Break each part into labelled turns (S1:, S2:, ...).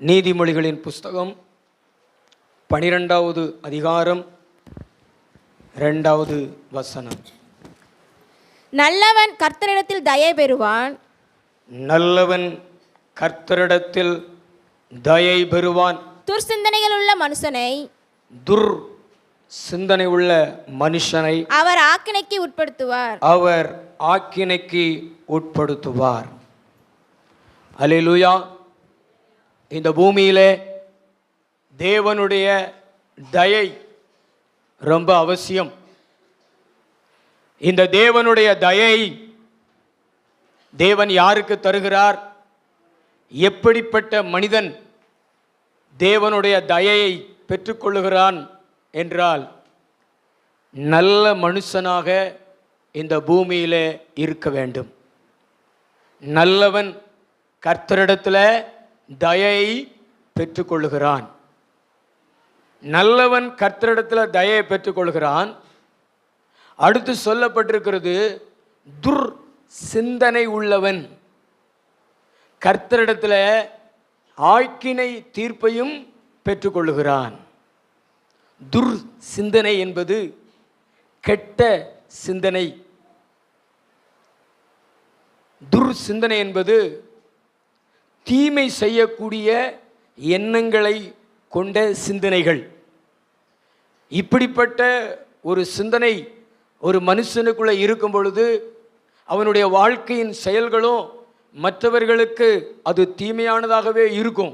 S1: நீதிமொழிகளின் புஸ்தகம் 12வது அதிகாரம் 2வது வசனம்.
S2: நல்லவன் கர்த்தரிடத்தில் தயை பெறுவான்.
S1: நல்லவன் கர்த்தரிடத்தில் தயை பெறுவான்.
S2: துர்சிந்தனைகள் உள்ள மனுஷனை அவர் ஆக்கினைக்கு
S1: உட்படுத்துவார். அல்லேலூயா. இந்த பூமியிலே தேவனுடைய தயை ரொம்ப அவசியம். இந்த தேவனுடைய தயை தேவன் யாருக்கு தருகிறார்? எப்படிப்பட்ட மனிதன் தேவனுடைய தயையை பெற்றுக்கொள்ளுகிறான் என்றால், நல்ல மனுஷனாக இந்த பூமியிலே இருக்க வேண்டும். நல்லவன் கர்த்தரிடத்தில் தயையை பெற்றுக்கொள்ளுகிறான். நல்லவன் கர்த்தரிடத்தில் தயையை பெற்றுக்கொள்கிறான். அடுத்து சொல்லப்பட்டிருக்கிறது, துர் சிந்தனை உள்ளவன் கர்த்தரிடத்தில் ஆக்கினை தீர்ப்பையும் பெற்றுக்கொள்ளுகிறான். துர் சிந்தனை என்பது கெட்ட சிந்தனை. துர் சிந்தனை என்பது தீமை செய்யக்கூடிய எண்ணங்களை கொண்ட சிந்தனைகள். இப்படிப்பட்ட ஒரு சிந்தனை ஒரு மனுஷனுக்குள்ளே இருக்கும் பொழுது அவனுடைய வாழ்க்கையின் செயல்களும் மற்றவர்களுக்கு அது தீமையானதாகவே இருக்கும்.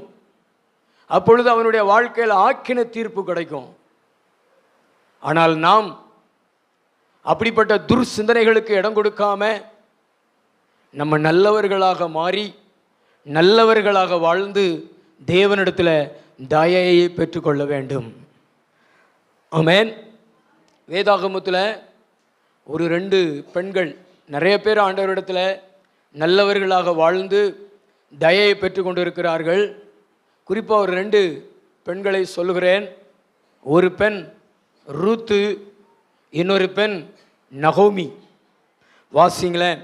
S1: அப்பொழுது அவனுடைய வாழ்க்கையில் ஆக்கின தீர்ப்பு கிடைக்கும். ஆனால் நாம் அப்படிப்பட்ட துர் சிந்தனைகளுக்கு இடம் கொடுக்காம நம்ம நல்லவர்களாக மாறி நல்லவர்களாக வாழ்ந்து தேவனிடத்தில் தயையை பெற்றுக்கொள்ள வேண்டும். ஆமென். வேதாகமத்தில் ஒரு 2 பெண்கள், நிறைய பேர் ஆண்டவரிடத்தில் நல்லவர்களாக வாழ்ந்து தயையை பெற்று கொண்டு இருக்கிறார்கள். குறிப்பாக ஒரு 2 பெண்களை சொல்லுகிறேன். ஒரு பெண் ரூத்து, இன்னொரு பெண் நகோமி. வாசிங்களேன்.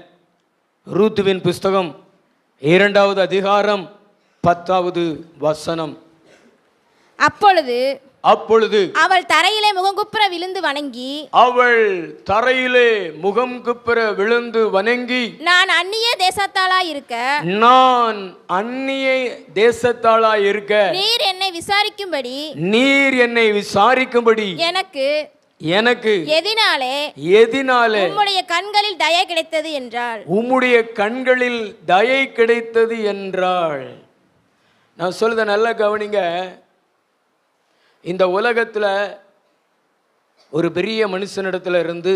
S1: ரூத்துவின் புஸ்தகம் 2வது அதிகாரம் 10வது வசனம்.
S2: அப்பொழுது
S1: அவள்
S2: தரையிலே முகங்குப்புற விழுந்து வணங்கி நான் அந்நிய தேசத்தாளாய் இருக்க நீர் என்னை விசாரிக்கும்படி எனக்கு எதினாலே உம்முடைய கண்களில் தயை கிடைத்தது என்றாள். நான் சொல்லுத நல்ல கவனிங்க. இந்த உலகத்தில் ஒரு பெரிய மனுஷனிடத்தில் இருந்து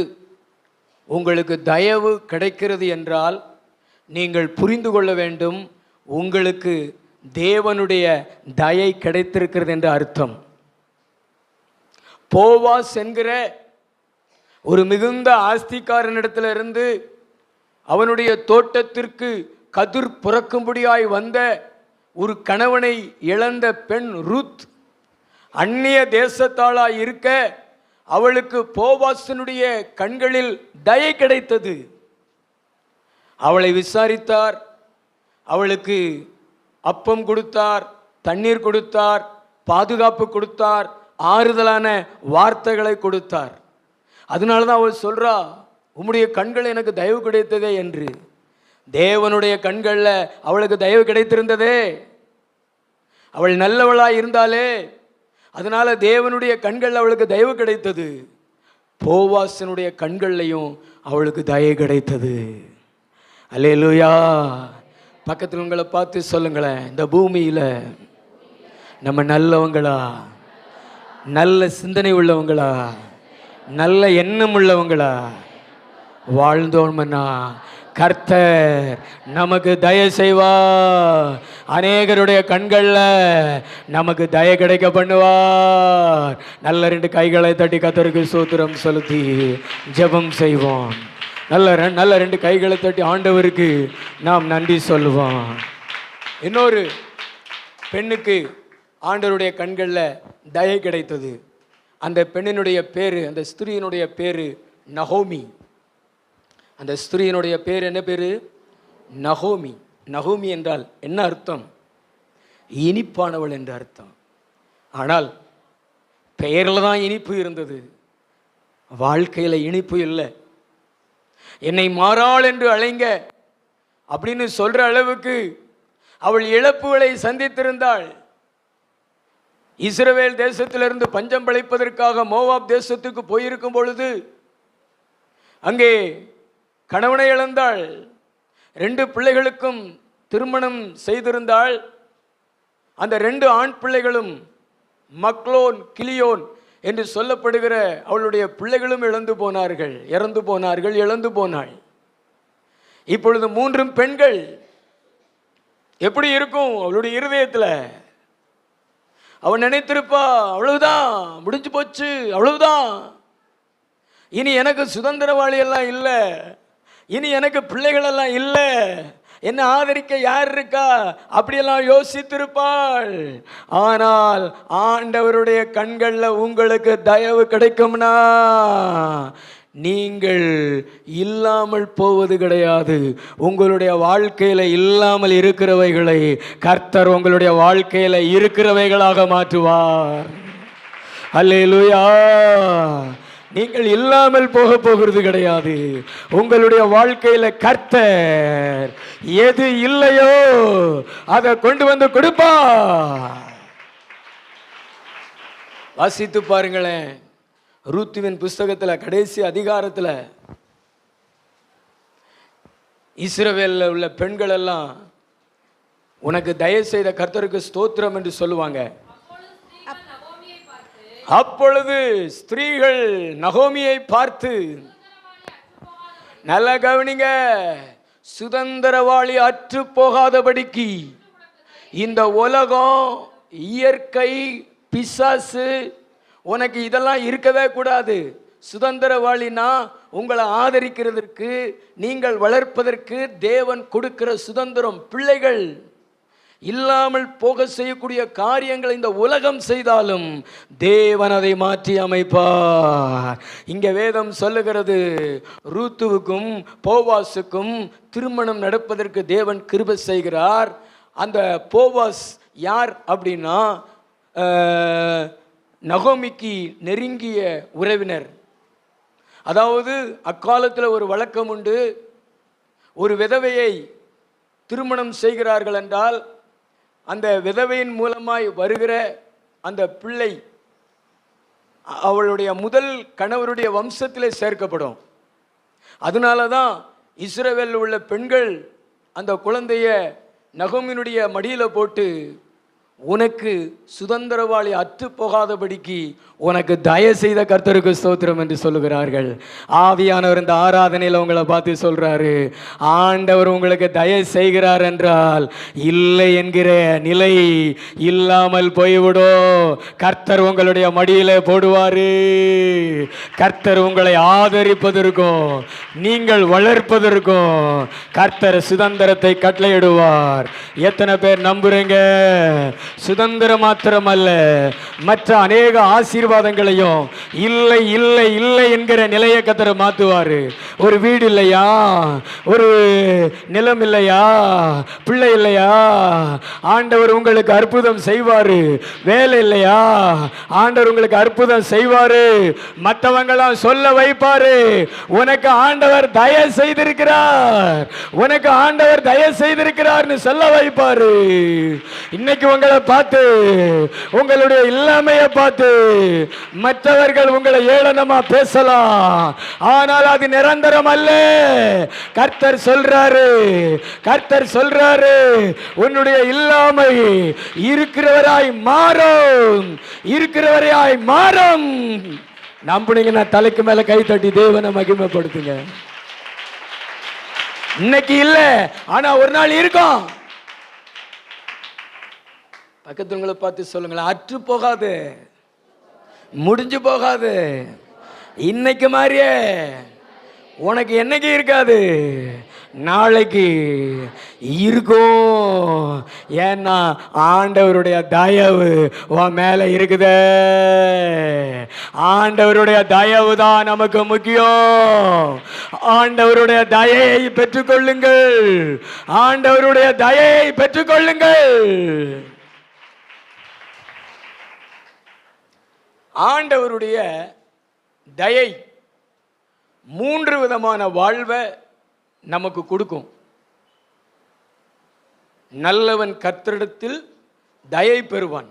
S2: உங்களுக்கு தயவு கிடைக்கிறது என்றால் நீங்கள் புரிந்து கொள்ள வேண்டும், உங்களுக்கு தேவனுடைய தயை கிடைத்திருக்கிறது என்று அர்த்தம். போவாஸ் என்கிற ஒரு மிகுந்த ஆஸ்திக்காரனிடத்தில் இருந்து அவனுடைய தோட்டத்திற்கு கதிர் புறக்கும்படியாய் வந்த ஒரு கணவனை இழந்த பெண் ரூத் அந்நிய தேசத்தாளாய் இருக்க அவளுக்கு போவாசனுடைய கண்களில் தயை கிடைத்தது. அவளை விசாரித்தார், அவளுக்கு அப்பம் கொடுத்தார், தண்ணீர் கொடுத்தார், பாதுகாப்பு கொடுத்தார், ஆறுதலான வார்த்தைகளை கொடுத்தார். அதனால தான் அவள் சொல்றா, உம்முடைய கண்கள் எனக்கு தயவு கிடைத்ததே என்று. தேவனுடைய கண்களில் அவளுக்கு தயவு கிடைத்திருந்ததே. அவள் நல்லவளாய் இருந்தாலே, அதனால தேவனுடைய கண்கள் அவளுக்கு தயவு கிடைத்தது. போவாசனுடைய கண்கள்லையும் அவளுக்கு தயை கிடைத்தது. அல்லேலூயா. பக்கத்தில் உங்களை பார்த்து சொல்லுங்களேன், இந்த பூமியில் நம்ம நல்லவங்களா, நல்ல சிந்தனை உள்ளவங்களா, நல்ல எண்ணம் உள்ளவங்களா வாழ்ந்தோம்னா கர்த்தர் நமக்கு தயை செய்வார். அநேகருடைய கண்களில் நமக்கு தயை கிடைக்க பண்ணுவார். நல்ல 2 கைகளை தட்டி கர்த்தருக்கு ஸ்தோத்திரம் செலுத்தி ஜெபம் செய்வோம். நல்ல 2 கைகளை தட்டி ஆண்டவருக்கு நாம் நன்றி சொல்லுவோம். இன்னொரு பெண்ணுக்கு ஆண்டவருடைய கண்களில் தயை கிடைத்தது. அந்த பெண்ணினுடைய பேரு, அந்த ஸ்திரீயினுடைய பேரு நகோமி. அந்த ஸ்திரீயினுடைய பேர் என்ன பேரு? நகோமி. நகோமி என்றால் என்ன அர்த்தம்?
S1: இனிப்பானவள் என்று அர்த்தம். ஆனால் பெயரில் தான் இனிப்பு இருந்தது, வாழ்க்கையில் இனிப்பு இல்லை. என்னை மாறாள் என்று அழைங்க அப்படின்னு சொல்ற அளவுக்கு அவள் இழப்புகளை சந்தித்திருந்தாள். இஸ்ரவேல் தேசத்திலிருந்து பஞ்சம் பிழைப்பதற்காக மோவாப் தேசத்துக்கு போயிருக்கும் பொழுது அங்கே கணவனை இழந்தாள். 2 பிள்ளைகளுக்கும் திருமணம் செய்திருந்தாள். அந்த 2 ஆண் பிள்ளைகளும் மக்லோன் கிளியோன் என்று சொல்லப்படுகிற அவளுடைய பிள்ளைகளும் இறந்து போனாள். இப்பொழுது 3 பெண்கள். எப்படி இருக்கும் அவளுடைய இருதயத்தில்? அவன் நினைத்திருப்பா, அவ்வளவுதான், முடிஞ்சு போச்சு, அவ்வளவுதான், இனி எனக்கு சுதந்திரவாளி எல்லாம் இல்லை, இனி எனக்கு பிள்ளைகள் எல்லாம் இல்லை, என்ன ஆதரிக்க யார் இருக்கா, அப்படியெல்லாம் யோசித்திருப்பாள். ஆனால் ஆண்டவருடைய கண்களில் உங்களுக்கு தயவு கிடைக்கும்னா நீங்கள் இல்லாமல் போவது கிடையாது. உங்களுடைய வாழ்க்கையில் இல்லாமல் இருக்கிறவைகளை கர்த்தர் உங்களுடைய வாழ்க்கையில் இருக்கிறவைகளாக மாற்றுவார். அல்லேலூயா. நீங்கள் இல்லாமல் போக போகிறது கிடையாது. உங்களுடைய வாழ்க்கையில கர்த்தர் எது இல்லையோ அதை கொண்டு வந்து கொடுப்பா. வாசித்து பாருங்களேன், ரூத்துவின் புஸ்தகத்தில் கடைசி அதிகாரத்தில் இஸ்ரவேலில் உள்ள பெண்கள் எல்லாம் உனக்கு தயவு செய்த கர்த்தருக்கு ஸ்தோத்திரம் என்று சொல்லுவாங்க. அப்பொழுது ஸ்திரீகள் நகோமியை பார்த்து, நல்ல கவனிங்க, சுதந்திரவாளி அற்று போகாதபடிக்கு இந்த உலகம், இயற்கை, பிசாசு உனக்கு இதெல்லாம் இருக்கவே கூடாது. சுதந்திரவாளினா உங்களை ஆதரிக்கிறதற்கு, நீங்கள் வளர்ப்பதற்கு தேவன் கொடுக்கிற சுதந்திரம். பிள்ளைகள் இல்லாமல் போக செய்யக்கூடிய காரியங்களை இந்த உலகம் செய்தாலும் தேவன் அதை மாற்றி அமைப்பார். இங்க வேதம் சொல்லுகிறது, ரூத்துவுக்கும் போவாசுக்கும் திருமணம் நடப்பதற்கு தேவன் கிருபை செய்கிறார். அந்த போவாஸ் யார் அப்படின்னா நகோமிக்கு நெருங்கிய உறவினர். அதாவது அக்காலத்தில் ஒரு வழக்கம் உண்டு, ஒரு விதவையை திருமணம் செய்கிறார்கள் என்றால் அந்த விதவையின் மூலமாய் வருகிற அந்த பிள்ளை அவளுடைய முதல் கணவருடைய வம்சத்திலே சேர்க்கப்படும். அதனால தான் இஸ்ரவேலில் உள்ள பெண்கள் அந்த குழந்தைய நகோமியினுடைய மடியில் போட்டு, உனக்கு சுதந்திரவாளி அற்று போகாதபடிக்கு உனக்கு தயவு செய்த கர்த்தருக்கு ஸ்தோத்திரம் என்று சொல்லுகிறார்கள். ஆவியானவர் இந்த ஆராதனையில் உங்களை பார்த்து சொல்றாரு, ஆண்டவர் உங்களுக்கு தயவு செய்கிறார் என்றால் இல்லை என்கிற நிலை இல்லாமல் போய்விடும். கர்த்தர் உங்களுடைய மடியில போடுவாரு. கர்த்தர் உங்களை ஆதரிப்பதற்கும் நீங்கள் வளர்ப்பதற்கும் கர்த்தர் சுதந்திரத்தை கட்டளையிடுவார். எத்தனை பேர் நம்புறீங்க? சுதந்திரம் மாத்திரம் அல்ல, மற்ற அநேக ஆசீர்வாதங்களையும் இல்லை இல்லை இல்லை என்கிற நிலையை கர்த்தர் மாத்துவாரு. ஒரு வீடு இல்லையா, ஒரு நிலம் இல்லையா, பிள்ளை இல்லையா, ஆண்டவர் உங்களுக்கு அற்புதம் செய்வாரு. வேலை இல்லையா, ஆண்டவர் உங்களுக்கு அற்புதம் செய்வாரு. மற்றவங்களாம் சொல்ல வைப்பாரு, உனக்கு ஆண்டவர் தயவு செய்திருக்கிறார், உனக்கு ஆண்டவர் தயவு செய்திருக்கிறார்னு சொல்ல வைப்பாரு. இன்னைக்கு உங்களை பார்த்து, உங்களுடைய இல்லாமையை பார்த்து மற்றவர்கள் உங்களை ஏளனமா பேசலாம், ஆனால் அது நிரந்தரம் அல்ல. கர்த்தர் சொல்றாரு, கர்த்தர் சொல்றாரு, உன்னுடைய இல்லாமை இருக்கிறவராய் மாறும், இருக்கிறவராய் மாறும். நம்புனீங்கன்னா தலைக்கு மேல கை தட்டி தேவனை மகிமைப்படுத்துங்க. இன்னைக்கு இல்ல, ஆனா ஒரு நாள் இருக்கும். பக்கத்துங்களை பார்த்து சொல்லுங்களேன், அற்று போகாது, முடிஞ்சு போகாது. இன்னைக்கு மாதிரியே உனக்கு என்னைக்கு இருக்காது, நாளைக்கு இருக்கும். ஏன்னா ஆண்டவருடைய தயவு உன் மேல இருக்குது. ஆண்டவருடைய தயவு தான் நமக்கு முக்கியம். ஆண்டவருடைய தயையை பெற்றுக்கொள்ளுங்கள், ஆண்டவருடைய தயையை பெற்றுக்கொள்ளுங்கள். ஆண்டவருடைய தயை 3 விதமான வாழ்வை நமக்கு கொடுக்கும். நல்லவன் கர்த்தரிடத்தில் தயை பெறுவான்.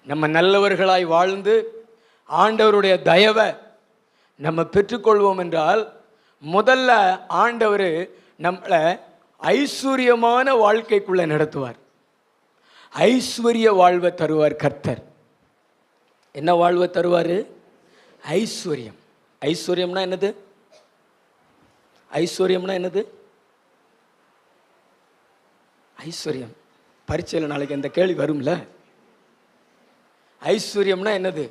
S1: நம்ம நல்லவர்களாய் வாழ்ந்து ஆண்டவருடைய தயவை நம்ம பெற்றுக்கொள்வோம் என்றால், முதல்ல ஆண்டவர் நம்மளை ஐஸ்வர்யமான வாழ்க்கைக்குள்ளே நடத்துவார். ஐஸ்வர்ய வாழ்வை தருவார் கர்த்தர். என்ன வாழ்வை தருவார்? ஐஸ்வர்யம். ஐஸ்வர்யம்னா என்னது? ஐஸ்வர்யம்னா என்னது? ஐஸ்வர்யம் பரீட்சையில் நாளைக்கு இந்த கேள்வி வரும்ல. ஐஸ்வர்யம்னா என்னது?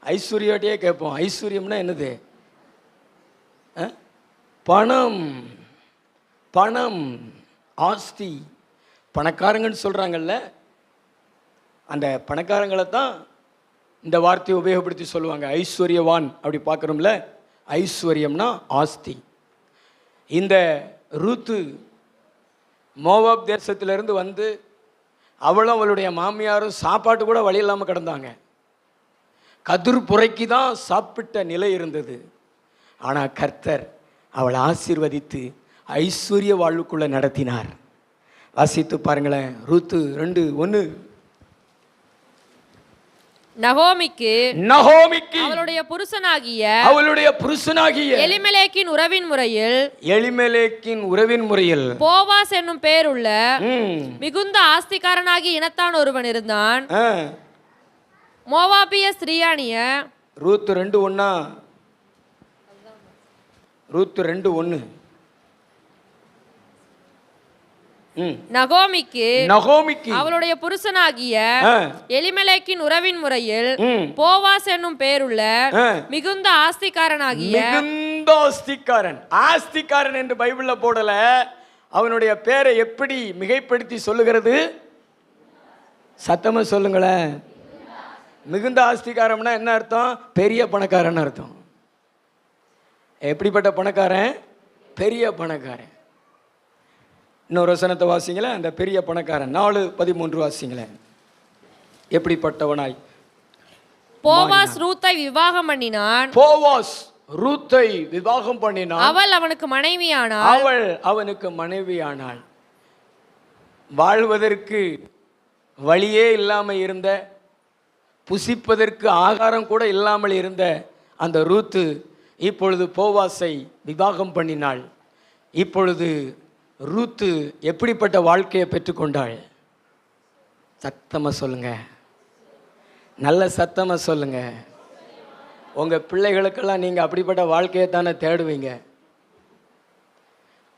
S1: ஐஸ்வர்யாட்டியே கேட்போம். ஐஸ்வர்யம்னா என்னது? பணம், பணம், ஆஸ்தி. பணக்காரங்கன்னு சொல்கிறாங்கல்ல, அந்த பணக்காரங்களை தான் இந்த வார்த்தையை உபயோகப்படுத்தி சொல்லுவாங்க. ஐஸ்வர்யவான் அப்படி பார்க்குறோம்ல. ஐஸ்வர்யம்னா ஆஸ்தி. இந்த ரூத்து மோவாப் தேசத்திலிருந்து வந்து அவளும் அவளுடைய மாமியாரும் சாப்பாட்டு கூட வழி இல்லாமல் கிடந்தாங்க. கதிர் புரைக்கு தான் சாப்பிட்ட நிலை இருந்தது. ஆனால் கர்த்தர் அவளை ஆசீர்வதித்து ஐஸ்வர்ய வாழ்வுக்குள்ளே நடத்தினார். வாசித்து பாருங்களேன். ரூத்து 2:1.
S3: நகோமிக்கு
S1: அவளுடைய புருஷனாகிய
S3: எலிமெலேக்கின்
S1: உறவின் முறையில்
S3: போவாஸ் என்னும் பேருள்ள மிகுந்த ஆஸ்திகாரனாகி இனத்தான் ஒருவன் இருந்தான். மோவாபிய ஸ்திரியானிய
S1: ரூத்து 2:1.
S3: நகோமிக்கு
S1: அவளுடைய
S3: புருஷனாகிய எலிமெலேக்கின் உறவின் முறையில் போவாஸ் என்னும் பேருள்ள மிகுந்த
S1: ஆஸ்திகாரன் என்று பைபிள்ல போடல. அவனுடைய பேரை எப்படி மிகைப்படுத்தி சொல்லுகிறது? சத்தமா சொல்லுங்களேன். மிகுந்த ஆஸ்திகாரம்னா என்ன அர்த்தம்? பெரிய பணக்காரன் அர்த்தம். எப்படிப்பட்ட பணக்காரன்? பெரிய பணக்காரன். இன்னொரு வசனத்தை வாசிங்களேன். அந்த பெரிய பணக்காரன் 4:13 வாசிங்களேன். எப்படிப்பட்டவனாய்
S3: போவாஸ் ரூத்தை விவாகம் பண்ணினான். அவள் அவனுக்கு மனைவியானாள்.
S1: வாழ்வதற்கு வழியே இல்லாமல் இருந்த, புசிப்பதற்கு ஆகாரம் கூட இல்லாமல் இருந்த அந்த ரூத்து இப்பொழுது போவாஸை விவாகம் பண்ணினாள். இப்பொழுது ரூத்து எப்படிப்பட்ட வாழ்க்கையை பெற்றுக்கொண்டாள்? சத்தமாக சொல்லுங்க, நல்ல சத்தமாக சொல்லுங்க. உங்கள் பிள்ளைகளுக்கெல்லாம் நீங்கள் அப்படிப்பட்ட வாழ்க்கையை தானே தேடுவீங்க.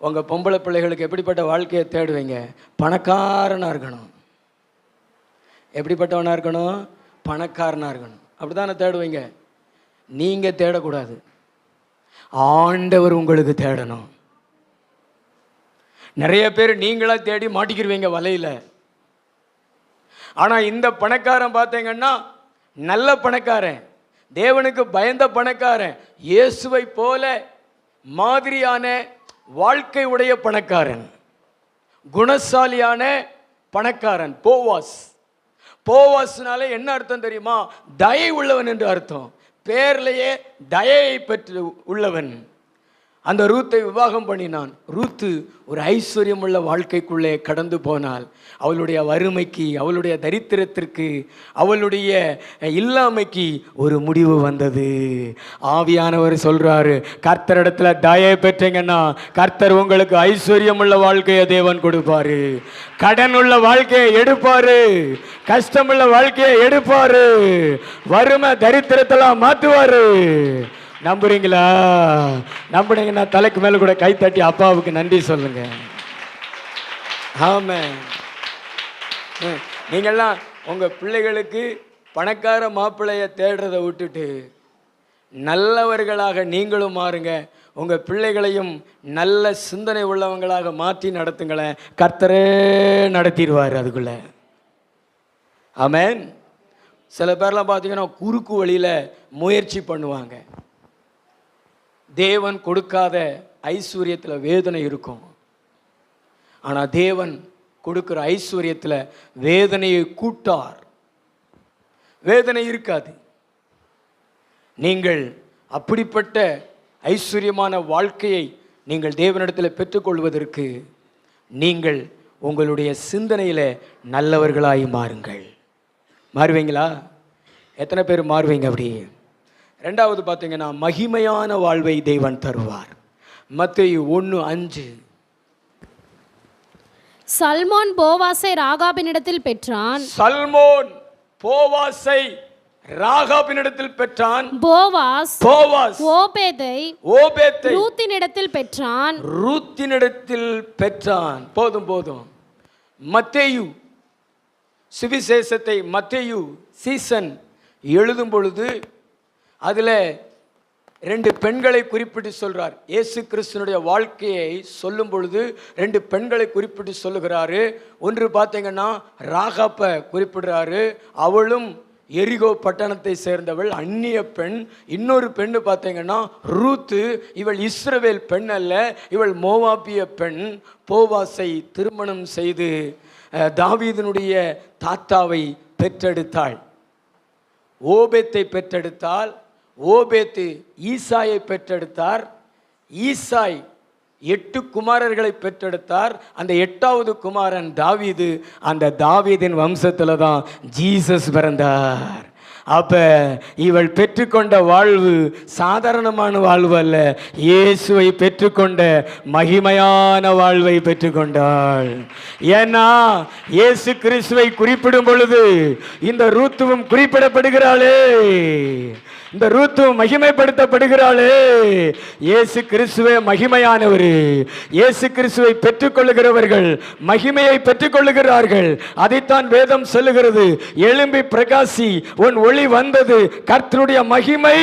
S1: உங்கள் பொம்பளை பிள்ளைகளுக்கு எப்படிப்பட்ட வாழ்க்கையை தேடுவீங்க? பணக்காரனாக இருக்கணும். எப்படிப்பட்டவனாக இருக்கணும்? பணக்காரனாக இருக்கணும். அப்படி தானே தேடுவீங்க. நீங்கள் தேடக்கூடாது, ஆண்டவர் உங்களுக்கு தேடணும். நிறைய பேர் நீங்களா தேடி மாட்டிக்கிருவீங்க வலையில். ஆனால் இந்த பணக்காரன் பார்த்தீங்கன்னா நல்ல பணக்காரன், தேவனுக்கு பயந்த பணக்காரன், இயேசுவை போல மாதிரியான வாழ்க்கை உடைய பணக்காரன், குணசாலியான பணக்காரன். போவாஸ்னாலே என்ன அர்த்தம் தெரியுமா? தயை உள்ளவன் என்று அர்த்தம். பேர்லேயே தயையை பெற்று உள்ளவன். அந்த ரூத்தை விவாகம் பண்ணினான். ரூத்து ஒரு ஐஸ்வர்யமுள்ள வாழ்க்கைக்குள்ளே கடந்து போனால் அவளுடைய வறுமைக்கு, அவளுடைய தரித்திரத்திற்கு, அவளுடைய இல்லாமைக்கு ஒரு முடிவு வந்தது. ஆவியானவர் சொல்றாரு, கர்த்தரிடத்துல தயை பெற்றீங்கன்னா கர்த்தர் உங்களுக்கு ஐஸ்வர்யமுள்ள வாழ்க்கையை தேவன் கொடுப்பாரு. கடன் உள்ள வாழ்க்கையை எடுப்பாரு, கஷ்டமுள்ள வாழ்க்கையை எடுப்பாரு, வறுமை தரித்திரத்தெல்லாம் மாற்றுவாரு. நம்புறீங்களா? நம்புனீங்கன்னா தலைக்கு மேல கூட கை தட்டி அப்பாவுக்கு நன்றி சொல்லுங்க. ஆமாம். நீங்கள்லாம் உங்கள் பிள்ளைகளுக்கு பணக்கார மாப்பிள்ளையை தேடுறதை விட்டுட்டு நல்லவர்களாக நீங்களும் மாறுங்க. உங்கள் பிள்ளைகளையும் நல்ல சிந்தனை உள்ளவங்களாக மாற்றி நடத்துங்களேன். கர்த்தரே நடத்திடுவார் அதுக்குள்ளே. ஆமென். சில பேர்லாம் பார்த்தீங்கன்னா குறுக்கு வழியில் முயற்சி பண்ணுவாங்க. தேவன் கொடுக்காத ஐஸ்வர்யத்தில் வேதனை இருக்கும். ஆனால் தேவன் கொடுக்குற ஐஸ்வர்யத்தில் வேதனையை கூட்டார். வேதனை இருக்காது. நீங்கள் அப்படிப்பட்ட ஐஸ்வர்யமான வாழ்க்கையை நீங்கள் தேவனிடத்தில் பெற்றுக்கொள்வதற்கு நீங்கள் உங்களுடைய சிந்தனையில் நல்லவர்களாய் மாறுங்கள். மாறுவீங்களா? எத்தனை பேர் மாறுவீங்க? அப்படி ரெண்டாவது பார்த்தீங்கன்னா, மகிமையான வாழ்வை தேவன் தருவார். மத்தேயு 1:5.
S4: சல்மோன் போவாசை ராகாபினிடத்தில் பெற்றான்.
S1: சல்மோன் போவாசை ராகாபினிடத்தில் பெற்றான்.
S4: போவாஸ் ஓபேதை ரூத்தினிடத்தில் பெற்றான்.
S1: ரூத்தினிடத்தில் பெற்றான். போதும். மத்தேயு சுவிசேஷத்தை மத்தேயு சீசன் எழுதும் பொழுது அதில் 2 பெண்களை குறிப்பிட்டு சொல்றார். இயேசு கிறிஸ்துனுடைய வாழ்க்கையை சொல்லும் பொழுது 2 பெண்களை குறிப்பிட்டு சொல்லுகிறாரு. ஒன்று பார்த்தீங்கன்னா ராகாப்பை குறிப்பிடுறாரு. அவளும் எரிகோ பட்டணத்தை சேர்ந்தவள், அந்நிய பெண். இன்னொரு பெண்ணு பார்த்தீங்கன்னா ரூத்து. இவள் இஸ்ரவேல் பெண் அல்ல, இவள் மோவாபிய பெண். போவாசை திருமணம் செய்து தாவீதினுடைய தாத்தாவை பெற்றெடுத்தாள். ஓபேத்தை பெற்றெடுத்தால், ஓபேத்து ஈசாயை பெற்றெடுத்தார். ஈசாய் 8 குமாரர்களை பெற்றெடுத்தார். அந்த 8வது குமாரன் தாவீது. அந்த தாவீதின் வம்சத்தில் தான் ஜீசஸ் பிறந்தார். அப்ப இவள் பெற்றுக்கொண்ட வாழ்வு சாதாரணமான வாழ்வு அல்ல, இயேசுவை பெற்றுக்கொண்ட மகிமையான வாழ்வை பெற்றுக்கொண்டாள். ஏன்னா இயேசு கிறிஸ்துவை குறிப்பிடும் பொழுது இந்த ரூத்துவும் குறிப்பிடப்படுகிறாளே, இந்த ரூத்துவும் மகிமைப்படுத்தப்படுகிறாளே. இயேசு கிறிஸ்துவே மகிமையானவர். இயேசு கிறிஸ்துவை பெற்றுக்கொள்ளுகிறவர்கள் மகிமையை பெற்றுக்கொள்ளுகிறார்கள். அதைத்தான் வேதம் சொல்லுகிறது. எழும்பி பிரகாசி, உன் ஒளி வந்தது, கர்த்தருடைய மகிமை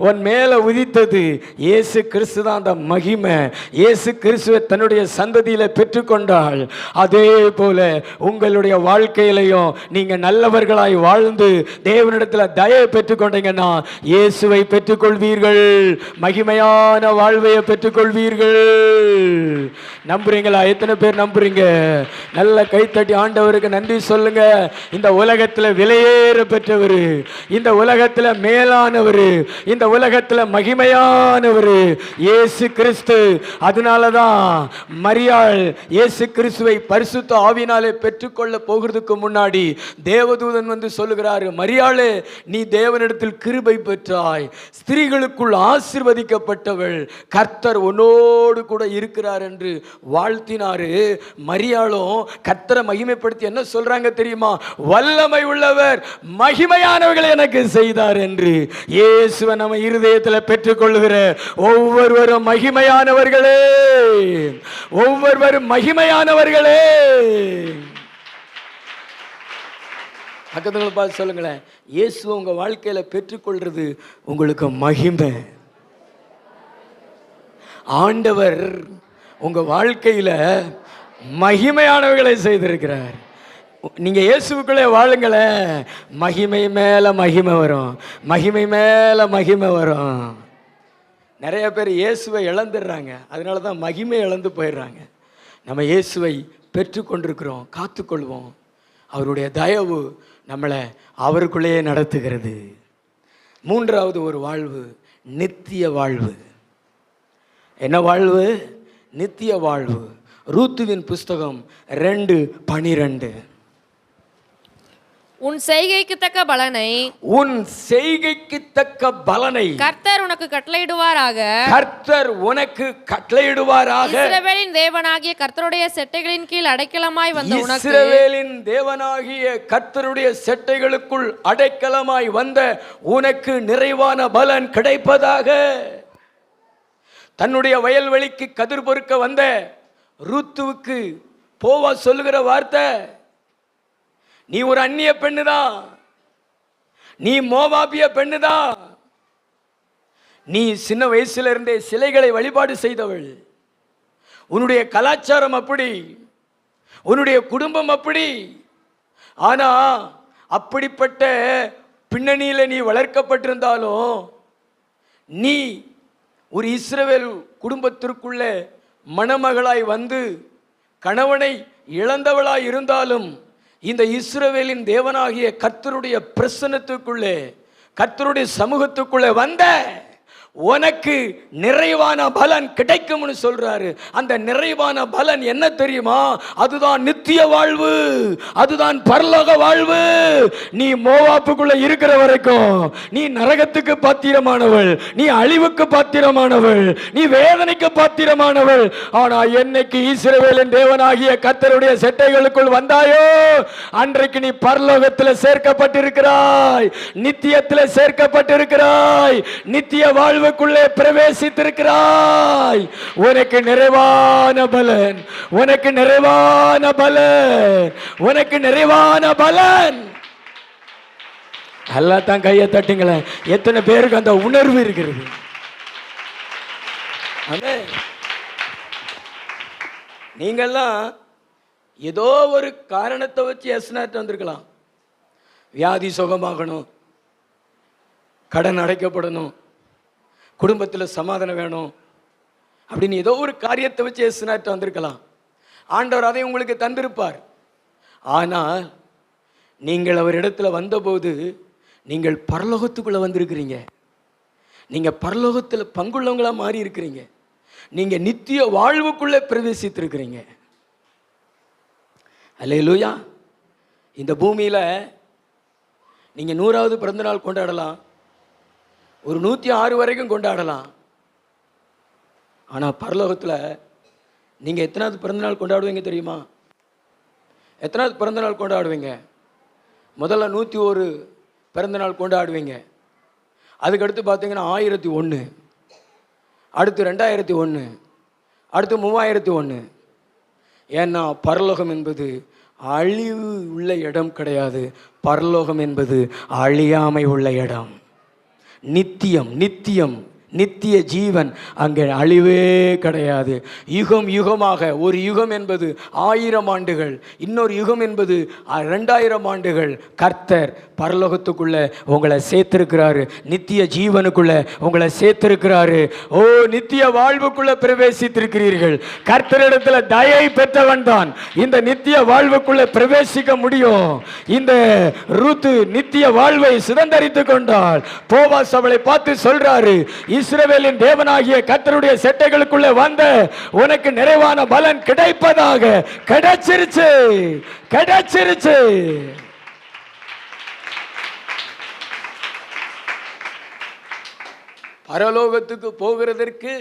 S1: உன் மேல உதித்தது. இயேசு கிறிஸ்து தான் அந்த மகிமை. இயேசு கிறிஸ்துவை தன்னுடைய சந்ததியில பெற்றுக்கொண்டாள். அதே போல உங்களுடைய வாழ்க்கையிலையும் நீங்க நல்லவர்களாய் வாழ்ந்து தேவனிடத்தில் தயவை பெற்றுக்கொண்டீங்கன்னா இயேசுவை பெற்றுக்கொள்வீர்கள், மகிமையான வாழ்வையை பெற்றுக்கொள்வீர்கள். நம்புறீங்களா? எத்தனை பேர் நம்புறீங்க? நல்ல கைத்தட்டி ஆண்டவருக்கு நன்றி சொல்லுங்க. இந்த உலகத்தில் விலையேற பெற்றவர், இந்த உலகத்தில் மேலானவர், இந்த உலகத்தில் மகிமையானவர் இயேசு கிறிஸ்து. அதனாலதான் மரியாள் இயேசு கிறிஸ்துவை பரிசுத்த ஆவியினாலே பெற்றுக்கொள்ள போகிறதுக்கு முன்னாடி தேவதூதன் வந்து சொல்லுகிறாரு, மரியாளே நீ தேவனிடத்தில் கிருபை பெற்றாய், ஸ்திரீகளுக்குள் ஆசீர்வதிக்கப்பட்டவள், கர்த்தர் உன்னோடு கூட இருக்கிறார் என்று வாழ்த்தினாரு. மரியாளும் கர்த்தரை மகிமைப்படுத்தி என்ன சொல்றாங்க தெரியுமா? வல்லமை உள்ளவர் மகிமையானவர்களை எனக்கு செய்தார் என்று. இயேசுவை நம்ம இருதயத்தில் பெற்றுக்கொள்ளுகிற ஒவ்வொருவரும் மகிமையானவர்களே, ஒவ்வொருவரும் மகிமையானவர்களே. பக்கத்துல பார்த்து சொல்லுங்களேன், இயேசு உங்க வாழ்க்கையில பெற்றுக்கொள்றது உங்களுக்கு மகிமை. ஆண்டவர் உங்க வாழ்க்கையில மகிமையானவர்களை செய்திருக்கிறார். நீங்க இயேசுக்குள்ளே வாழுங்களேன், மகிமை மேல மகிமை வரும், மகிமை மேல மகிமை வரும். நிறைய பேர் இயேசுவை இழந்துடுறாங்க, அதனால தான் மகிமை இழந்து போயிடுறாங்க. நம்ம இயேசுவை பெற்றுக்கொண்டிருக்கிறோம், காத்துக்கொள்வோம். அவருடைய தயவு நம்மளை அவருக்குள்ளேயே நடத்துகிறது. மூன்றாவது ஒரு வாழ்வு, நித்திய வாழ்வு. என்ன வாழ்வு? நித்திய வாழ்வு. ரூத்துவின் புஸ்தகம் 2:12.
S3: உன் செய்கைக்கு தக்க பலனை,
S1: உன் செய்கைக்கு தக்க பலனை
S3: கர்த்தர் உனக்கு கட்டளையிடுவாராக,
S1: கர்த்தர் உனக்கு கட்டளையிடுவாராக.
S3: இஸ்ரவேலின் தேவனாகிய கர்த்தருடைய செட்டைகளின் கீழ் அடைக்கலமாய் வந்த உனக்கு,
S1: இஸ்ரவேலின் தேவனாகிய கர்த்தருடைய செட்டைகளுக்குள் அடைக்கலமாய் வந்த உனக்கு நிறைவான பலன் கிடைப்பதாக. தன்னுடைய வயல்வெளிக்கு கதிர் பொறுக்க வந்த ரூத்துவுக்கு போவாஸ் சொல்லுகிற வார்த்தை, நீ ஒரு அந்நிய பெண்ணுதான், நீ மோவாபிய பெண்ணுதான், நீ சின்ன வயசுல இருந்தே சிலைகளை வழிபாடு செய்தவள், உன்னுடைய கலாச்சாரம் அப்படி, உன்னுடைய குடும்பம் அப்படி. ஆனா அப்படிப்பட்ட பின்னணியில நீ வளர்க்கப்பட்டிருந்தாலும் நீ ஒரு இஸ்ரவேல் குடும்பத்திற்குள்ள மணமகளாய் வந்து கணவனை இழந்தவளாய் இருந்தாலும் இந்த இஸ்ரவேலின் தேவனாகிய கர்த்தருடைய பிரசன்னத்துக்குள்ளே, கர்த்தருடைய சமூகத்துக்குள்ளே வந்த உனக்கு நிறைவான பலன் கிடைக்கும்னு சொல்றாரு. அந்த நிறைவான பலன் என்ன தெரியுமா? அதுதான் நித்திய வாழ்வு, அதுதான் பரலோக வாழ்வு. நீ மோவாப்புக்குள்ள இருக்கிற வரைக்கும் நீ நரகத்துக்கு பாத்திரமானவள், நீ அழிவுக்கு பாத்திரமானவள், நீ வேதனைக்கு பாத்திரமானவள். ஆனா என்னைக்கு இஸ்ரவேலின் தேவனாகிய கர்த்தருடைய செட்டைகளுக்குள் வந்தாயோ அன்றைக்கு நீ பரலோகத்தில் சேர்க்கப்பட்டிருக்கிறாய், நித்தியத்தில் சேர்க்கப்பட்டிருக்கிறாய், நித்திய வாழ்வு பிரவேசித்திருக்கிறாய். உனக்கு நிறைவான பலன், உனக்கு நிறைவான பலன், உனக்கு நிறைவான பலன். எல்லாத்தான் கையை தட்டுங்களேன். எத்தனை பேருக்கு அந்த உணர்வு இருக்கிறது? நீங்கெல்லாம் ஏதோ ஒரு காரணத்தை வச்சு எஸ்னாட்டு வந்திருக்கலாம். வியாதி சுகமாகணும், கடன் அடைக்கப்படணும், குடும்பத்தில் சமாதானம் வேணும் அப்படின்னு ஏதோ ஒரு காரியத்தை வச்சு எஸ்னாட்டு வந்திருக்கலாம். ஆண்டவர் அதை உங்களுக்கு தந்திருப்பார். ஆனால் நீங்கள் அவர் இடத்துல வந்தபோது நீங்கள் பரலோகத்துக்குள்ளே வந்திருக்கிறீங்க. நீங்கள் பரலோகத்தில் பங்குள்ளவங்களாக மாறி இருக்கிறீங்க. நீங்கள் நித்திய வாழ்வுக்குள்ளே பிரவேசித்திருக்கிறீங்க. அல்லேலூயா. இந்த பூமியில் நீங்கள் 100வது பிறந்தநாள் கொண்டாடலாம், ஒரு 106 வரைக்கும் கொண்டாடலாம். ஆனால் பரலோகத்தில் நீங்கள் எத்தனாவது பிறந்தநாள் கொண்டாடுவீங்க தெரியுமா? எத்தனாவது பிறந்தநாள் கொண்டாடுவீங்க? முதல்ல 101 பிறந்தநாள் கொண்டாடுவீங்க. அதுக்கடுத்து பார்த்தீங்கன்னா 1001, அடுத்து 2001, அடுத்து 3001. ஏன்னா பரலோகம் என்பது அழிவு உள்ள இடம் கிடையாது. பரலோகம் என்பது அழியாமை உள்ள இடம். நித்தியம், நித்தியம், நித்திய ஜீவன். அங்கே அழிவே கிடையாது. யுகம் யுகமாக, ஒரு யுகம் என்பது 1000 ஆண்டுகள், இன்னொரு யுகம் என்பது 2000 ஆண்டுகள். கர்த்தர் பரலோகத்துக்குள்ள உங்களை சேர்த்திருக்கிறாரு, நித்திய ஜீவனுக்குள்ள உங்களை சேர்த்திருக்கிறாரு. ஓ, நித்திய வாழ்வுக்குள்ள பிரவேசித்திருக்கிறீர்கள். கர்த்தரிடத்துல தயை பெற்றவன் தான் இந்த நித்திய வாழ்வுக்குள்ள பிரவேசிக்க முடியும். இந்த ரூத்து நித்திய வாழ்வை சுதந்தரித்துக் கொண்டாள். போவாஸ் அவளை பார்த்து சொல்றாரு, இஸ்ரவேலின் தேவனாகிய கர்த்தருடைய செட்டைகளுக்குள்ளே வந்த உனக்கு நிறைவான பலன் கிடைப்பதாக. கிடைச்சிருச்சு, கிடைச்சிருச்சு. பரலோகத்துக்கு போகிறதற்கு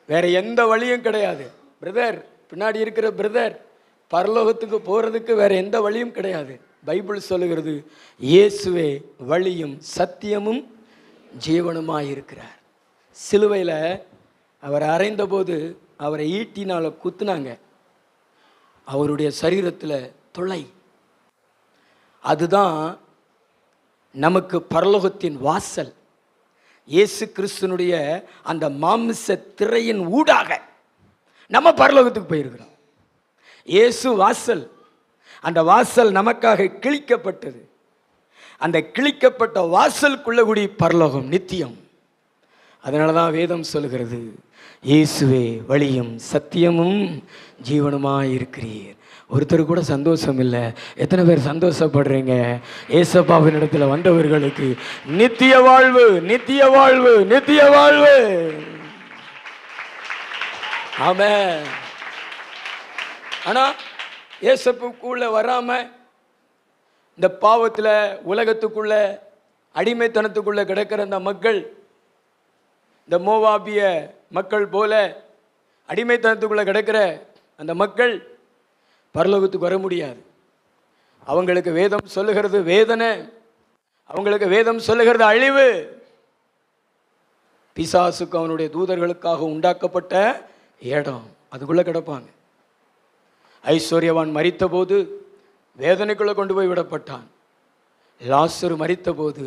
S1: வேற எந்த வழியும் கிடையாது. பிரதர், பின்னாடி இருக்கிற பிரதர், பரலோகத்துக்கு போறதுக்கு வேற எந்த வழியும் கிடையாது. பைபிள் சொல்லுகிறது, இயேசுவே வழியும் சத்தியமும் ஜீவனுமாயிருக்கிறார். சிலுவையில் அவர் அறைந்த போது அவரை ஈட்டினால் குத்துனாங்க. அவருடைய சரீரத்தில் துளை. அதுதான் நமக்கு பரலோகத்தின் வாசல். இயேசு கிறிஸ்துனுடைய அந்த மாமிச திரையின் ஊடாக நம்ம பரலோகத்துக்கு போயிருக்கிறோம். இயேசு வாசல். அந்த வாசல் நமக்காக கிழிக்கப்பட்டது. அந்த கிழிக்கப்பட்ட வாசலுக்குள்ள கூடி பரலோகம் நித்தியம். அதனால தான் வேதம் சொல்லுகிறது, இயேசுவே வழியும் சத்தியமும் ஜீவனுமாய் இருக்கிறீர். ஒருத்தர் கூட சந்தோஷம் இல்லை. எத்தனை பேர் சந்தோஷப்படுறீங்க? ஏசப்பாவின் இடத்துல வந்தவர்களுக்கு நித்திய வாழ்வு, நித்திய வாழ்வு, நித்திய வாழ்வு. ஆமென். ஆனா ஏசப்புக்குள்ள வராம இந்த பாவத்தில் உலகத்துக்குள்ள அடிமைத்தனத்துக்குள்ள கிடக்கிற அந்த மக்கள், இந்த மோவாபிய மக்கள் போல அடிமைத்தனத்துக்குள்ள கிடக்கிற அந்த மக்கள் பரலோகத்துக்கு வர முடியாது. அவங்களுக்கு வேதம் சொல்லுகிறது வேதனை, அவங்களுக்கு வேதம் சொல்லுகிறது அழிவு. பிசாசுக்கு அவனுடைய தூதர்களுக்காக உண்டாக்கப்பட்ட இடம், அதுக்குள்ள கிடப்பாங்க. ஐஸ்வர்யவான் மரித்த போது வேதனைக்குள்ள கொண்டு போய் விடப்பட்டான். லாசரு மரித்த போது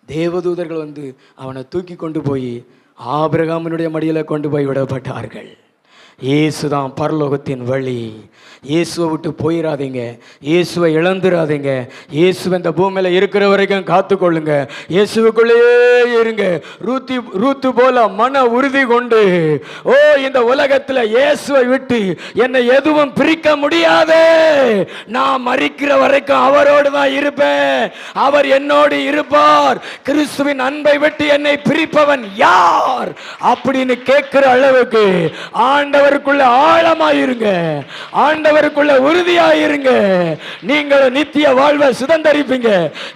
S1: தேவதூதர்கள் வந்து அவனை தூக்கி கொண்டு போய் ஆபிரகாமினுடைய மடியில் கொண்டு போய் விடப்பட்டார்கள்.
S2: இயேசுதான் பரலோகத்தின் வழி. இயேசுவை விட்டு போயிடாதீங்க, இயேசுவை இழந்துடாதீங்க. இயேசு இந்த பூமியில் இருக்கிற வரைக்கும் காத்துக்கொள்ளுங்க, இயேசுக்குள்ளேயே இருங்க. ரூத்து போல மன உறுதி கொண்டு, ஓ இந்த உலகத்தில் இயேசுவை விட்டு என்னை எதுவும் பிரிக்க முடியாது, நான் மரிக்கிற வரைக்கும் அவரோடு தான் இருப்பேன், அவர் என்னோடு இருப்பார், கிறிஸ்துவின் அன்பை விட்டு என்னை பிரிப்பவன் யார் அப்படின்னு கேட்கிற அளவுக்கு ஆண்டவருக்குள்ள ஆழமாயிருங்க, ஆண்டவருக்குள்ள உறுதியாயிருங்க. நீங்கள் நித்திய வாழ்வை சுதந்தரிப்பீங்க.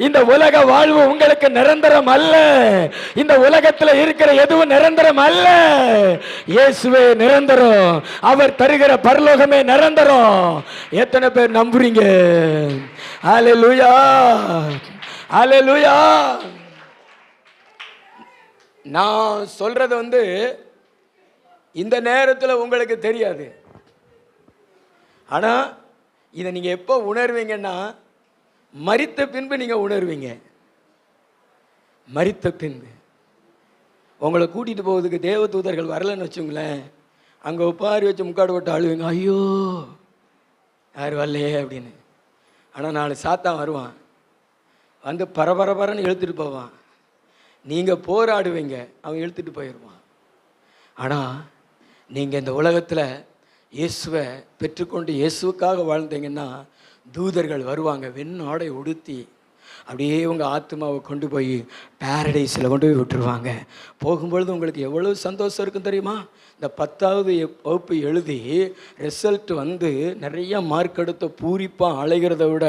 S2: இந்த உலக வாழ்வு உங்களுக்கு நிரந்தரம் அல்ல, இந்த உலகத்தில் இருக்கிற எதுவும் நிரந்தரம் அல்ல. இயேசுவே நிரந்தரம், அவர் தருகிற பரலோகமே நிரந்தரம். எத்தனை பேர் நம்புறீங்க? அல்லேலூயா, அல்லேலூயா. நான் சொல்றது இந்த நேரத்தில் உங்களுக்கு தெரியாது. ஆனால் இதை நீங்கள் எப்போ உணர்வீங்கன்னா, மரித்த பின்பு நீங்கள் உணர்வீங்க. மரித்த பின்பு உங்களை கூட்டிகிட்டு போவதுக்கு தேவ தூதர்கள் வரலன்னு வச்சுங்களேன், அங்கே உப்பாரி வச்சு முக்காடு போட்டு அழுவீங்க, ஐயோ யார் வரலையே அப்படின்னு. ஆனால் நாலு சாத்தான் வருவான், வந்து பரபரன்னு இழுத்துட்டு போவான். நீங்கள் போராடுவீங்க, அவன் இழுத்துட்டு போயிடுவான். ஆனால் நீங்கள் இந்த உலகத்தில் இயேசுவை பெற்றுக்கொண்டு இயேசுக்காக வாழ்ந்தீங்கன்னா, தூதர்கள் வருவாங்க, வெண்ணாடை உடுத்தி அப்படியே உங்கள் ஆத்மாவை கொண்டு போய் பேரடைஸில் கொண்டு போய் விட்டுருவாங்க. போகும்பொழுது உங்களுக்கு எவ்வளோ சந்தோஷம் இருக்கும் தெரியுமா? இந்த 10வது வகுப்பு எழுதி ரிசல்ட் நிறைய மார்க் எடுத்த பூரிப்பாக அலைகிறத விட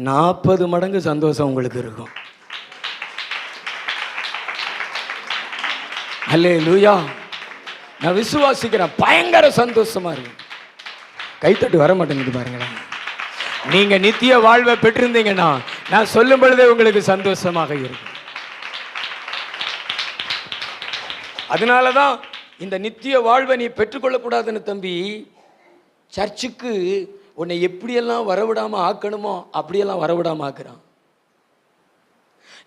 S2: 40 மடங்கு சந்தோஷம் உங்களுக்கு இருக்கும். அல்லேலூயா. நான் விசுவாசிக்கிறேன், பயங்கர சந்தோஷமா இருக்கு. கைத்தட்டு வர மாட்டேங்குது பாருங்களேன். நீங்க நித்திய வாழ்வை பெற்றிருந்தீங்கன்னா நான் சொல்லும் பொழுதே உங்களுக்கு சந்தோஷமாக இருக்கும். அதனாலதான் இந்த நித்திய வாழ்வை நீ பெற்றுக்கொள்ளக்கூடாதுன்னு தம்பி, சர்ச்சுக்கு உன்னை எப்படியெல்லாம் வரவிடாம ஆக்கணுமோ அப்படியெல்லாம் வரவிடாம ஆக்குறான்.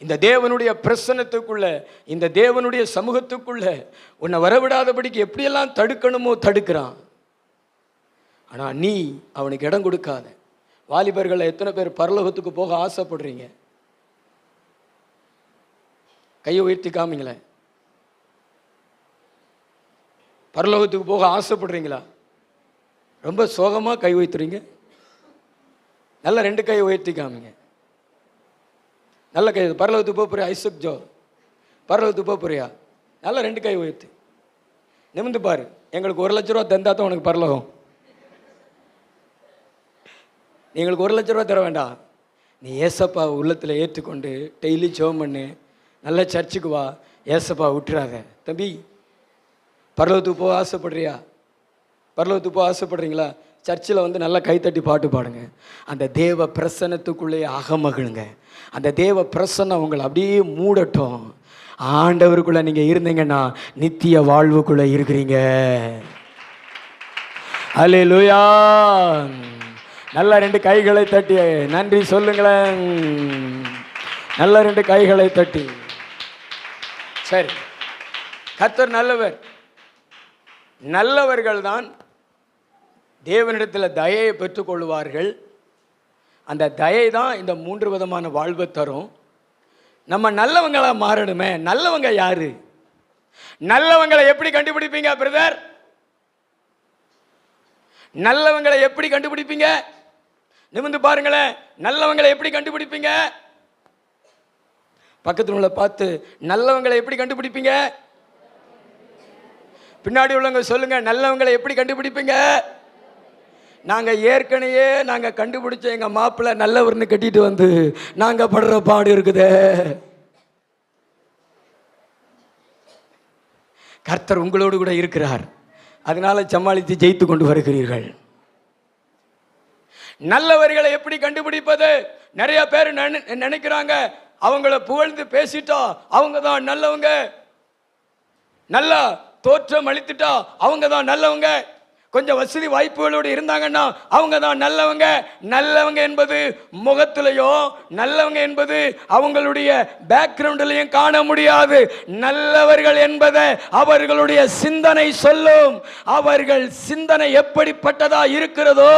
S2: இந்த தேவனுடைய பிரசன்னத்துக்குள்ள, இந்த தேவனுடைய சமூகத்துக்குள்ள உன்னை வரவிடாதபடிக்கு எப்படியெல்லாம் தடுக்கணுமோ தடுக்கிறான். ஆனால் நீ அவனுக்கு இடம் கொடுக்காத. வாலிபர்கள் எத்தனை பேர் பரலோகத்துக்கு போக ஆசைப்படுறீங்க? கையை உயர்த்தி காமிங்களே. பரலோகத்துக்கு போக ஆசைப்படுறீங்களா? ரொம்ப சோகமாக கை உயர்த்துறீங்க. நல்ல 2 கையை உயர்த்தி காமிங்க. நல்ல கை. பரலோகத்துக்கு போக போறியா? ஐசக் ஜோ, பரலோகத்துக்கு போக போறியா? நல்ல 2 கை உயர்த்து. நிமிந்து பாரு. எங்களுக்கு 1 லட்ச ரூபா தந்தா தான் உனக்கு பரலோகம். எங்களுக்கு 1 லட்ச ரூபா தர வேண்டாம். நீ ஏசப்பா உள்ளத்தில் ஏற்றுக்கொண்டு டெய்லி ஜெபம் பண்ணு, நல்ல சர்ச்சுக்கு வா, ஏசப்பா விட்டுறாத. தம்பி, பரலோகத்துக்கு போக ஆசைப்படுறியா? பரலோகத்துக்கு போக ஆசைப்படுறீங்களா? சர்ச்சில் நல்லா கைத்தட்டி பாட்டு பாடுங்க. அந்த தேவ பிரசன்னத்துக்குள்ளேயே அகமகிழுங்க. அந்த தேவ பிரசன்னம் உங்களை அப்படியே மூடட்டும். ஆண்டவருக்குள்ளே நீங்கள் இருந்தீங்கன்னா நித்திய வாழ்வுக்குள்ளே இருக்கிறீங்க. அல்லேலூயா. நல்ல 2 கைகளை தட்டி நன்றி சொல்லுங்களேன். நல்ல 2 கைகளை தட்டி. சரி, கர்த்தர் நல்லவர். நல்லவர்கள் தான் தேவனிடத்தில் தயையை பெற்றுக்கொள்வார்கள். அந்த தயை தான் இந்த 3 விதமான வாழ்வை தரும். நம்ம நல்லவங்களா மாறணுமே. நல்லவங்க யாரு? நல்லவங்களை எப்படி கண்டுபிடிப்பீங்க பிரதர்? நல்லவங்களை எப்படி கண்டுபிடிப்பீங்க? நிமிந்து பாருங்களேன். நல்லவங்களை எப்படி கண்டுபிடிப்பீங்க? பக்கத்தில் உள்ள பார்த்து நல்லவங்களை எப்படி கண்டுபிடிப்பீங்க? பின்னாடி உள்ளவங்க சொல்லுங்க, நல்லவங்களை எப்படி கண்டுபிடிப்பீங்க? நாங்கள் கண்டுபிடிச்ச எங்கள் மாப்பிள்ளை நல்லவர்னு கட்டிட்டு நாங்கள் படுற பாடு இருக்குதே. கர்த்தர் உங்களோடு கூட இருக்கிறார், அதனால சமாளித்து ஜெயித்து கொண்டு வருகிறீர்கள். நல்லவர்களை எப்படி கண்டுபிடிப்பது? நிறைய பேர் நினைக்கிறாங்க, அவங்கள புகழ்ந்து பேசிட்டா அவங்க தான் நல்லவங்க, நல்லா தோற்றம் அளித்துட்டா அவங்க தான் நல்லவங்க,
S1: கொஞ்சம் வசதி வாய்ப்புகளோடு இருந்தாங்கன்னா அவங்க தான் நல்லவங்க. நல்லவங்க என்பது முகத்திலையோ, நல்லவங்க என்பது அவங்களுடைய பேக்ரவுண்ட்லையும் காண முடியாது. நல்லவர்கள் என்பதை அவர்களுடைய சிந்தனை சொல்லும். அவர்கள் சிந்தனை எப்படிப்பட்டதா இருக்கிறதோ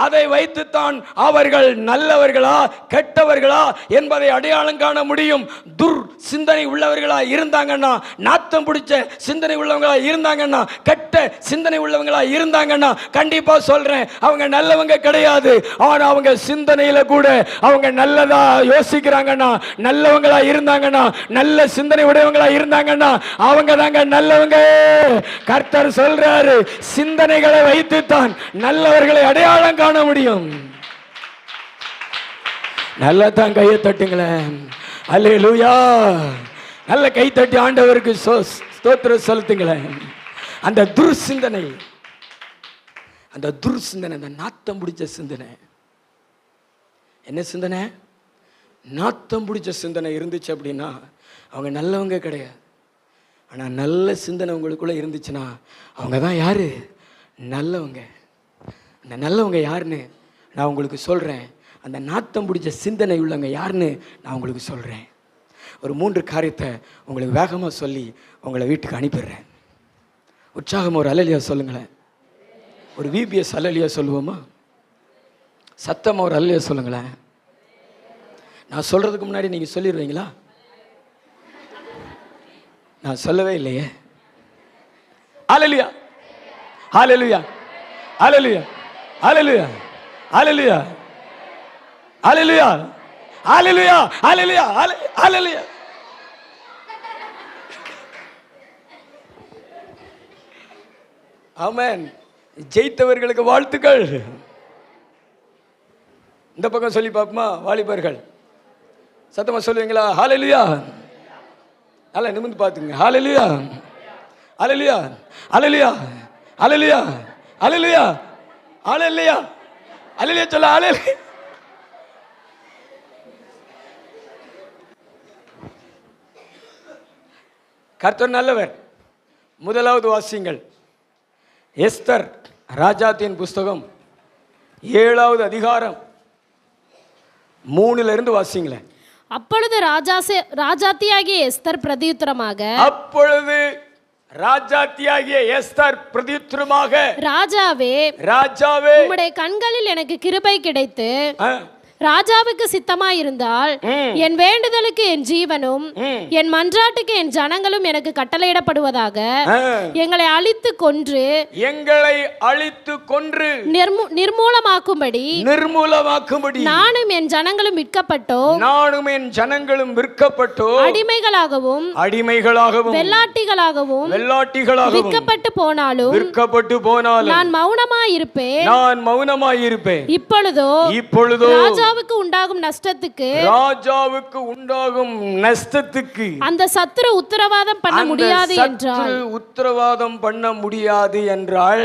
S1: அதை வைத்துத்தான் அவர்கள் நல்லவர்களா கெட்டவர்களா என்பதை அடையாளம் காண முடியும். துர் சிந்தனை உள்ளவர்களா இருந்தாங்கன்னா, நாத்தம் பிடிச்ச சிந்தனை உள்ளவங்களா இருந்தாங்கன்னா, கெட்ட சிந்தனை உள்ளவங்களா இருந்தாங்கன்னா, கண்டிப்பா சொல்றேன் அவங்க நல்லவங்க கிடையாது. ஆனா அவங்க சிந்தனையில கூட அவங்க நல்லதா யோசிக்கிறாங்கன்னா, நல்லவங்களா இருந்தாங்கன்னா, நல்ல சிந்தனை உடையவங்களா இருந்தாங்கன்னா அவங்க தாங்க நல்லவங்க. கர்த்தர் சொல்றாரு, சிந்தனைகளை வைத்துத்தான் நல்லவர்களை அடையாளம் காண முடியும். நல்லா தான் கையை தட்டுங்களேன். அல்லேலூயா. நல்ல கை தட்டி ஆண்டவருக்கு ஸ்தோத்திரம் செலுத்துங்களேன். அந்த துர்சிந்தனை, அந்த துர்சிந்தனை, அந்த நாத்தம் பிடிச்ச சிந்தனை, என்ன சிந்தனை? நாத்தம் பிடிச்ச சிந்தனை இருந்துச்சு அப்படின்னா அவங்க நல்லவங்க கிடையாது. ஆனால் நல்ல சிந்தனை உங்களுக்குள்ள இருந்துச்சுன்னா அவங்க தான் யாரு? நல்லவங்க. அந்த நல்லவங்க யாருன்னு நான் உங்களுக்கு சொல்கிறேன். அந்த நாத்தம் பிடிச்ச சிந்தனை உள்ளவங்க யாருன்னு நான் உங்களுக்கு சொல்கிறேன். ஒரு 3 காரியத்தை உங்களுக்கு வேகமாக சொல்லி உங்களை வீட்டுக்கு அனுப்பிடுறேன். உற்சாகமாக ஒரு அல்லலியா சொல்லுங்களேன். ஒரு விபிஎஸ் அல்லலியா சொல்லுவோமா? சத்தமாக ஒரு அல்லலியா சொல்லுங்களேன். நான் சொல்கிறதுக்கு முன்னாடி நீங்கள் சொல்லிடுவீங்களா? நான் சொல்லவே இல்லையே. அல்லலியா, அல்லலியா, அல்லலியா, அல்லலியா, அல்லலியா, அல்லேலூயா, அல்லேலூயா, அல்லேலூயா, அல்லேலூயா. ஆமென். ஜெயித்தவர்களுக்கு வாழ்த்துக்கள். இந்த பக்கம் சொல்லி பாப்போமா வாலிபர்கள்? சத்தமா சொல்லுவீங்களா? ஹல்லேலூயா. நல்லா நிமிர்ந்து பார்த்துங்க. ஹல்லேலூயா, ஹல்லேலூயா, ஹல்லேலூயா, ஹல்லேலூயா, ஹல்லேலூயா, ஹல்லேலூயா, ஹல்லேலூயா சொல்ல. ஹல்லேலூயா. கர்த்தர் நல்லவர். முதலாவது வாசியுங்கள். எஸ்தர் ராஜாத்தின் புஸ்தகம் 7வது அதிகாரம் 3 வாசிங்களேன்.
S4: அப்பொழுது ராஜாத்தியாகிய எஸ்தர் பிரதியுத்தரமாக,
S1: அப்பொழுது ராஜாத்தியாகிய எஸ்தர் பிரதியுத்தரமாக,
S4: ராஜாவே,
S1: ராஜாவே,
S4: உம்முடைய கண்களில் எனக்கு கிருபை கிடைத்து ராஜாவுக்கு சித்தமாயிருந்தால் என் வேண்டுதலுக்கு என் ஜீவனும் என் மன்றாட்டுக்கு என் ஜனங்களும் எனக்கு கட்டளையிடப்படுவதாக. எங்களை அழித்து கொன்று,
S1: எங்களை அழித்து கொன்று
S4: நிர்மூலமாக்கும்படி,
S1: நிர்மூலமாக்கும்படி
S4: நானும் என் ஜனங்களும் விற்கப்பட்டோம்,
S1: நானும் என் ஜனங்களும் விற்கப்பட்டோம்,
S4: அடிமைகளாகவும்
S1: அடிமைகளாகவும்
S4: வெள்ளாட்டிகளாகவும்
S1: வெள்ளாட்டிகளாகவும்
S4: விற்கப்பட்டு போனாலும்,
S1: விற்கப்பட்டு போனாலும்
S4: நான் மௌனமாயிருப்பேன்,
S1: நான் மௌனமாயிருப்பேன்.
S4: இப்பொழுதோ ராஜாவுக்கு உண்டாகும் நஷ்டத்துக்கு,
S1: ராஜாவுக்கு உண்டாகும் நஷ்டத்துக்கு
S4: அந்த சத்துரு உத்தரவாதம் பண்ண முடியாது என்றால்,
S1: உத்தரவாதம் பண்ண முடியாது என்றால்,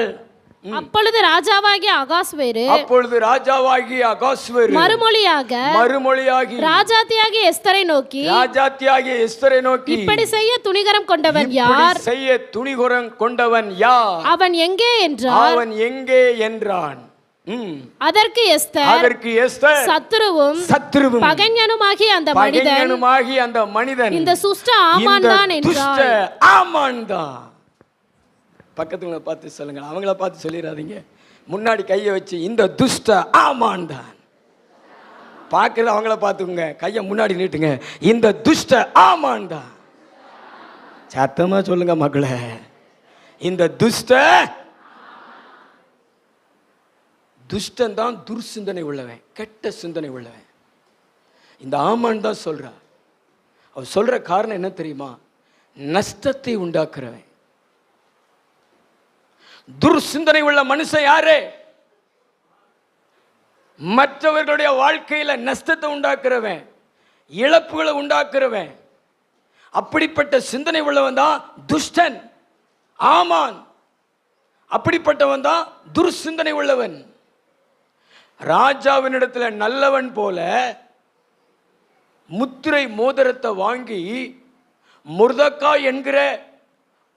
S4: அப்பொழுது ராஜாவாகிய அகாஸ்வேரு,
S1: அப்பொழுது ராஜாவாகிய அகாஸ்வேரு மறுமொழியாகி
S4: ராஜாத்தியாகிய எஸ்தரை நோக்கி,
S1: ராஜாத்தியாகிய எஸ்தரை நோக்கி,
S4: இப்படி செய்ய துணிகரம் கொண்டவன் யார்?
S1: செய்ய துணிகரம் கொண்டவன் யார்?
S4: அவன் எங்கே என்றான்.
S1: அவன் எங்கே என்றான்.
S4: அதற்கு எஸ்தர், சத்துருவும் பகைஞனுமாகிய அந்த மனிதன் இந்த சுஷ்ட ஆமான் தான் என்றாள்.
S1: ஆமான் தான். பக்கத்துல பார்த்து சொல்லுங்க, அவங்கள பார்த்து சொல்லிடாதீங்க. முன்னாடி கையை வச்சு, இந்த துஷ்ட ஆமான் தான். பார்க்கறது அவங்கள பார்த்துக்குங்க, கையை முன்னாடி நீட்டுங்க. இந்த துஷ்ட ஆமான் தான். சத்தமா சொல்லுங்க மக்களே, இந்த துஷ்டன் தான் துர்சிந்தனை உள்ளவன், கெட்ட சிந்தனை உள்ளவன். இந்த ஆமான் தான் சொல்றா. அவர் சொல்ற காரணம் என்ன தெரியுமா? நஷ்டத்தை உண்டாக்குறவன். துர்சிந்தனை உள்ள மனுஷன் யாரு? மற்றவர்களுடைய வாழ்க்கையில நஷ்டத்தை உண்டாக்குறவன், இழப்புகளை உண்டாக்குறவன். அப்படிப்பட்ட சிந்தனை உள்ளவன் தான் துஷ்டன், ஆமான். அப்படிப்பட்டவன் தான் துர்சிந்தனை உள்ளவன். ராஜாவினிடத்தில் நல்லவன் போல முத்திரை மோதிரத்தை வாங்கி மொர்தெகாய் என்கிற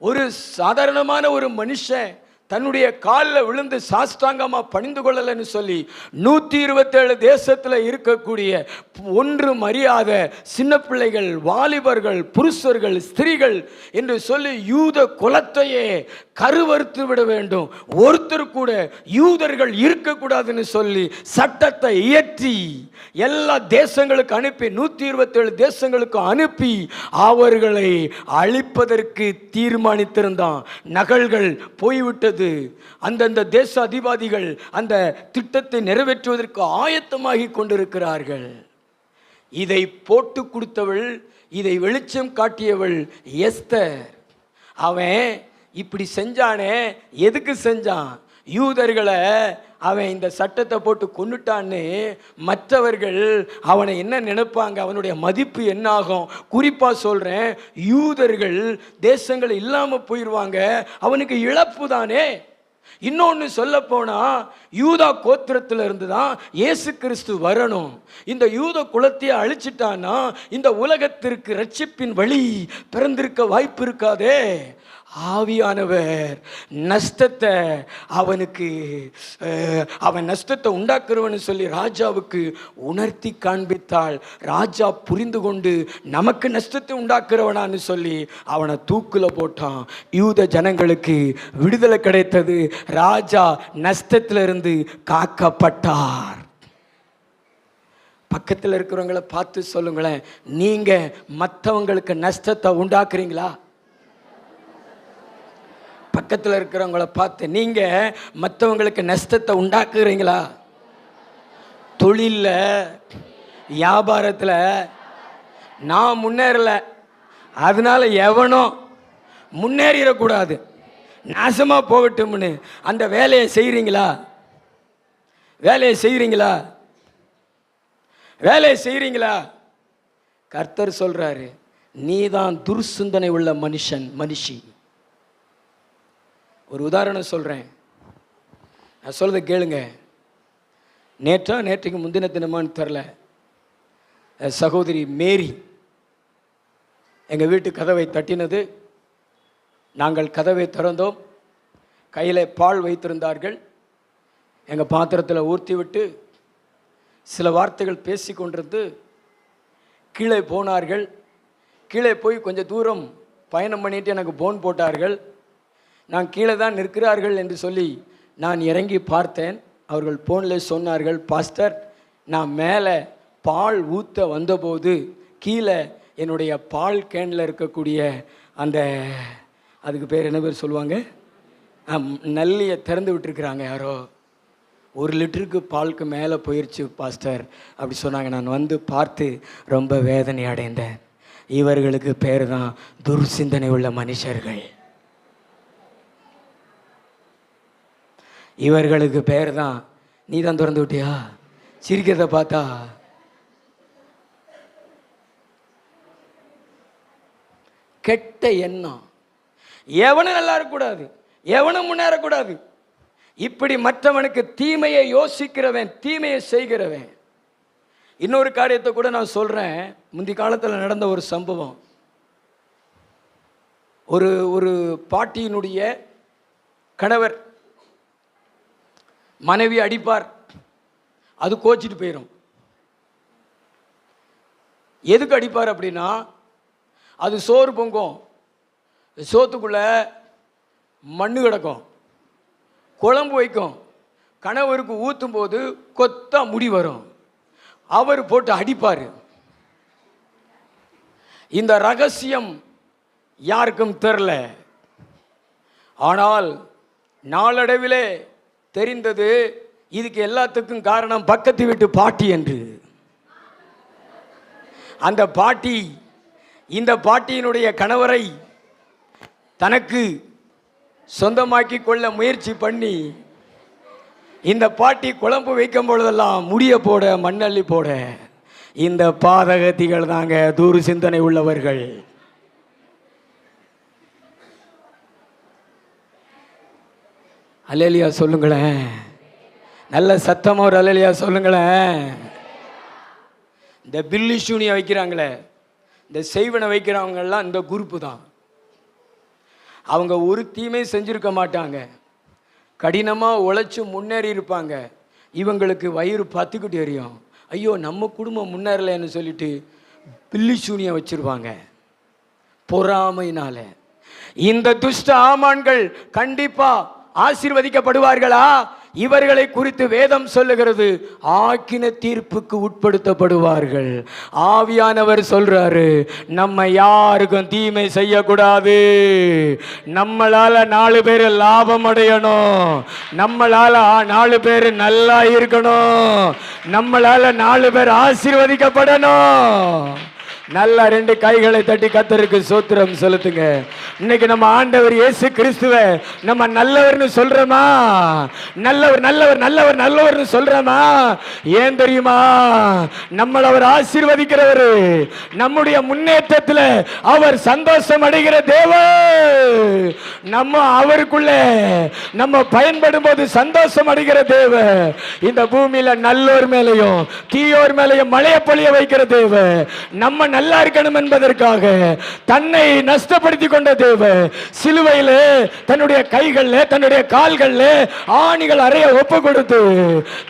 S1: ஒரு சாதாரணமான ஒரு மனுஷன் தன்னுடைய காலில் விழுந்து சாஷ்டாங்கமா பணிந்து கொள்ளலன்னு சொல்லி 127 தேசத்தில் இருக்கக்கூடிய ஒன்றும் அறியாத சின்ன பிள்ளைகள், வாலிபர்கள், புருஷர்கள், ஸ்திரீகள் என்று சொல்லி யூத குலத்தையே கருவறுத்து விட வேண்டும், ஒருத்தர் கூட யூதர்கள் இருக்கக்கூடாதுன்னு சொல்லி சட்டத்தை இயற்றி எல்லா தேசங்களுக்கு அனுப்பி 127 தேசங்களுக்கு அனுப்பி அவர்களை அழிப்பதற்கு தீர்மானித்திருந்தான். நகல்கள் போய்விட்டது. அந்தந்த தேச அதிபதிகள் அந்த திட்டத்தை நிறைவேற்றுவதற்கு ஆயத்தமாகி கொண்டிருக்கிறார்கள். இதை போட்டு கொடுத்தவள், இதை வெளிச்சம் காட்டியவள் எஸ்தர். அவன் இப்படி செஞ்சானே, எதுக்கு செஞ்சான்? யூதர்களை அவன் இந்த சட்டத்தை போட்டு கொன்னுட்டான்னு மற்றவர்கள் அவனை என்ன நினைப்பாங்க, அவனுடைய மதிப்பு என்ன ஆகும்? குறிப்பாக சொல்கிறேன், யூதர்கள் தேசங்கள் இல்லாமல் போயிடுவாங்க, அவனுக்கு இழப்பு தானே. இன்னொன்று சொல்ல போனால் யூதா கோத்திரத்தில் இருந்து தான் இயேசு கிறிஸ்து வரணும். இந்த யூத குலத்தையே அழிச்சிட்டான்னா இந்த உலகத்திற்கு ரட்சிப்பின் வழி பிறந்திருக்க வாய்ப்பு இருக்காதே. ஆவியானவர் நஷ்டத்தை அவன் நஷ்டத்தை உண்டாக்குறவன்னு சொல்லி ராஜாவுக்கு உணர்த்தி காண்பித்தாள். ராஜா புரிந்து கொண்டு நமக்கு நஷ்டத்தை உண்டாக்குறவனான்னு சொல்லி அவனை தூக்கில் போட்டான். யூத ஜனங்களுக்கு விடுதலை கிடைத்தது. ராஜா நஷ்டத்திலிருந்து காக்கப்பட்டார். பக்கத்தில் இருக்கிறவங்களை பார்த்து சொல்லுங்களேன், நீங்க மற்றவங்களுக்கு நஷ்டத்தை உண்டாக்குறீங்களா? பக்கத்தில் இருக்கிறவங்கள பார்த்து, நீங்க மற்றவங்களுக்கு நஷ்டத்தை உண்டாக்குறீங்களா? தொழிலில், வியாபாரத்தில் நான் முன்னேறல, அதனால எவனோ முன்னேறிடக்கூடாது, நாசமாக போகட்டும்னு அந்த வேலையை செய்கிறீங்களா? வேலையை செய்கிறீங்களா? வேலையை செய்கிறீங்களா? கர்த்தர் சொல்றாரு, நீதான் துர்சிந்தனை உள்ள மனுஷி. ஒரு உதாரணம் சொல்கிறேன், நான் சொல்றதை கேளுங்க. நேற்றுக்கு முந்தின தினமான்னு தெரில, சகோதரி மேரி எங்கள் வீட்டு கதவை தட்டினது. நாங்கள் கதவை திறந்தோம். கையில் பால் வைத்திருந்தார்கள். எங்கள் பாத்திரத்தில் ஊற்றி விட்டு சில வார்த்தைகள் பேசி கொண்டிருந்து கீழே போனார்கள். கீழே போய் கொஞ்சம் தூரம் பயணம் பண்ணிட்டு எனக்கு போன் போட்டார்கள். நான் கீழே தான் நிற்கிறார்கள் என்று சொல்லி நான் இறங்கி பார்த்தேன். அவர்கள் ஃபோனில் சொன்னார்கள், பாஸ்டர், நான் மேலே பால் ஊற்ற வந்தபோது கீழே என்னுடைய பால் கேனில் இருக்கக்கூடிய அந்த, அதுக்கு பேர் என்ன பேர் சொல்லுவாங்க, நல்லியை திறந்து விட்டுருக்குறாங்க. யாரோ 1 லிட்டருக்கு பாலுக்கு மேலே போயிடுச்சு பாஸ்டர் அப்படி சொன்னாங்க. நான் வந்து பார்த்து ரொம்ப வேதனை அடைந்தேன். இவர்களுக்கு பேர் தான் துர்சிந்தனை உள்ள மனுஷர்கள். இவர்களுக்கு பேர் தான். நீ தான் திறந்து விட்டியா? சிரிக்கிறத பார்த்தா கெட்ட எண்ணம். எவனும் நல்லா இருக்கக்கூடாது, எவனும் முன்னேறக்கூடாது. இப்படி மற்றவனுக்கு தீமையை யோசிக்கிறவன், தீமையை செய்கிறவன். இன்னொரு காரியத்தை கூட நான் சொல்கிறேன். முந்தி காலத்தில் நடந்த ஒரு சம்பவம். ஒரு பாட்டியினுடைய கணவர் மனைவி அடிப்பார், அது கோச்சிட்டு போயிடும். எதுக்கு அடிப்பார் அப்படின்னா, அது சோறு பொங்கும், சோத்துக்குள்ள மண்ணு கிடக்கும், குழம்பு வைக்கும், கணவருக்கு ஊற்றும் போது கொத்தா முடி வரும், அவர் போட்டு அடிப்பார். இந்த ரகசியம் யாருக்கும் தெரில. ஆனால் நாளடைவிலே தெரிந்தது, இதுக்கு எல்லாத்துக்கும் காரணம் பக்கத்து வீட்டு பாட்டி என்று. அந்த பாட்டி இந்த பாட்டியினுடைய கணவரை தனக்கு சொந்தமாக்கி கொள்ள முயற்சி பண்ணி, இந்த பாட்டி குழம்பு வைக்கும் பொழுதெல்லாம் முடிய போட, மண்ணள்ளி போட. இந்த பாதகத்திகள் தாங்க தூர சிந்தனை உள்ளவர்கள். அல்லேலியா சொல்லுங்களேன், நல்ல சத்தமா ஒரு அல்லேலியா சொல்லுங்களேன். இந்த பில்லி சூனியை வைக்கிறாங்களே, இந்த செய்வனை வைக்கிறவங்கெல்லாம் இந்த குரூப்பு தான். அவங்க ஒரு தீமை செஞ்சிருக்க மாட்டாங்க,
S2: கடினமாக உழைச்சி முன்னேறி இருப்பாங்க. இவங்களுக்கு வயிறு பத்துக்கிட்டு எரியும். ஐயோ நம்ம குடும்பம் முன்னேறலைன்னு சொல்லிட்டு பில்லி சூனியம் வச்சிருவாங்க பொறாமையினால. இந்த துஷ்ட ஆமான்கள் கண்டிப்பா ஆசீர்வதிக்கப்படுவார்களா? இவர்களை குறித்து வேதம் சொல்லுகிறது, ஆக்கின தீர்ப்புக்கு உட்படுத்தப்படுவார்கள். ஆவியானவர் சொல்றாரு, நம்ம யாருக்கும் தீமை செய்யக்கூடாது. நம்மளால 4 பேர் லாபம் அடையணும், நம்மளால 4 பேர் நல்லா இருக்கணும், நம்மளால 4 பேர் ஆசீர்வதிக்கப்படணும். நல்ல 2 கைகளை தட்டி கர்த்தருக்கு ஸ்தோத்திரம் செலுத்துங்க. இன்னைக்கு நம்ம ஆண்டவர் இயேசு கிறிஸ்துவ நம்ம நல்லவர்னு சொல்றோமா? நல்லவர் நல்லவர் நல்லவர் நல்லவர்னு சொல்றோமா? ஏன் தெரியுமா? நம்மள அவர் ஆசீர்வதிக்கிறவர், நம்முடைய முன்னேற்றத்தில் அவர் சந்தோஷம் அடைகிற தேவன், நம்ம அவருக்குள்ள நம்ம பயன்படும் போது சந்தோஷம் அடைகிற தேவன். இந்த பூமியில நல்லோர் மேலையும் தீயோர் மேலையும் மழைய பொழிய வைக்கிற தேவன். நம்ம நல்லா இருக்கணும் என்பதற்காக தன்னை நஷ்டப்படுத்தி கொண்ட தேவன் சிலுவையில் தன்னுடைய கைகள்ல தன்னுடைய கால்கள்ல ஆணிகள் அறைய ஒப்பு கொடுத்து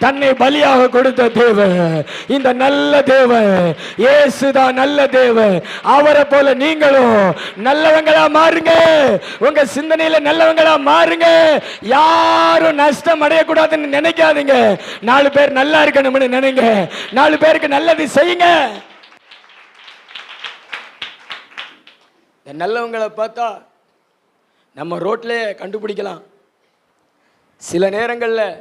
S2: தன்னை பலியாக கொடுத்த தேவன் இந்த நல்ல தேவன். இயேசுதான் நல்ல தேவன். அவரை போல நீங்களும் நல்லவங்களா மாறுங்க. உங்க சிந்தனையில நல்லவங்களா மாறுங்க. யாரும் நஷ்டம் அடையக்கூடாதுன்னு நினைக்காதீங்க. 4 பேர் நல்லா இருக்கணும்னு நினைங்க. 4 பேருக்கு நல்லது செய்யுங்க. நல்லவங்களை பார்த்தா நம்ம ரோட்ல கண்டுபிடிக்கலாம். சில நேரங்களில்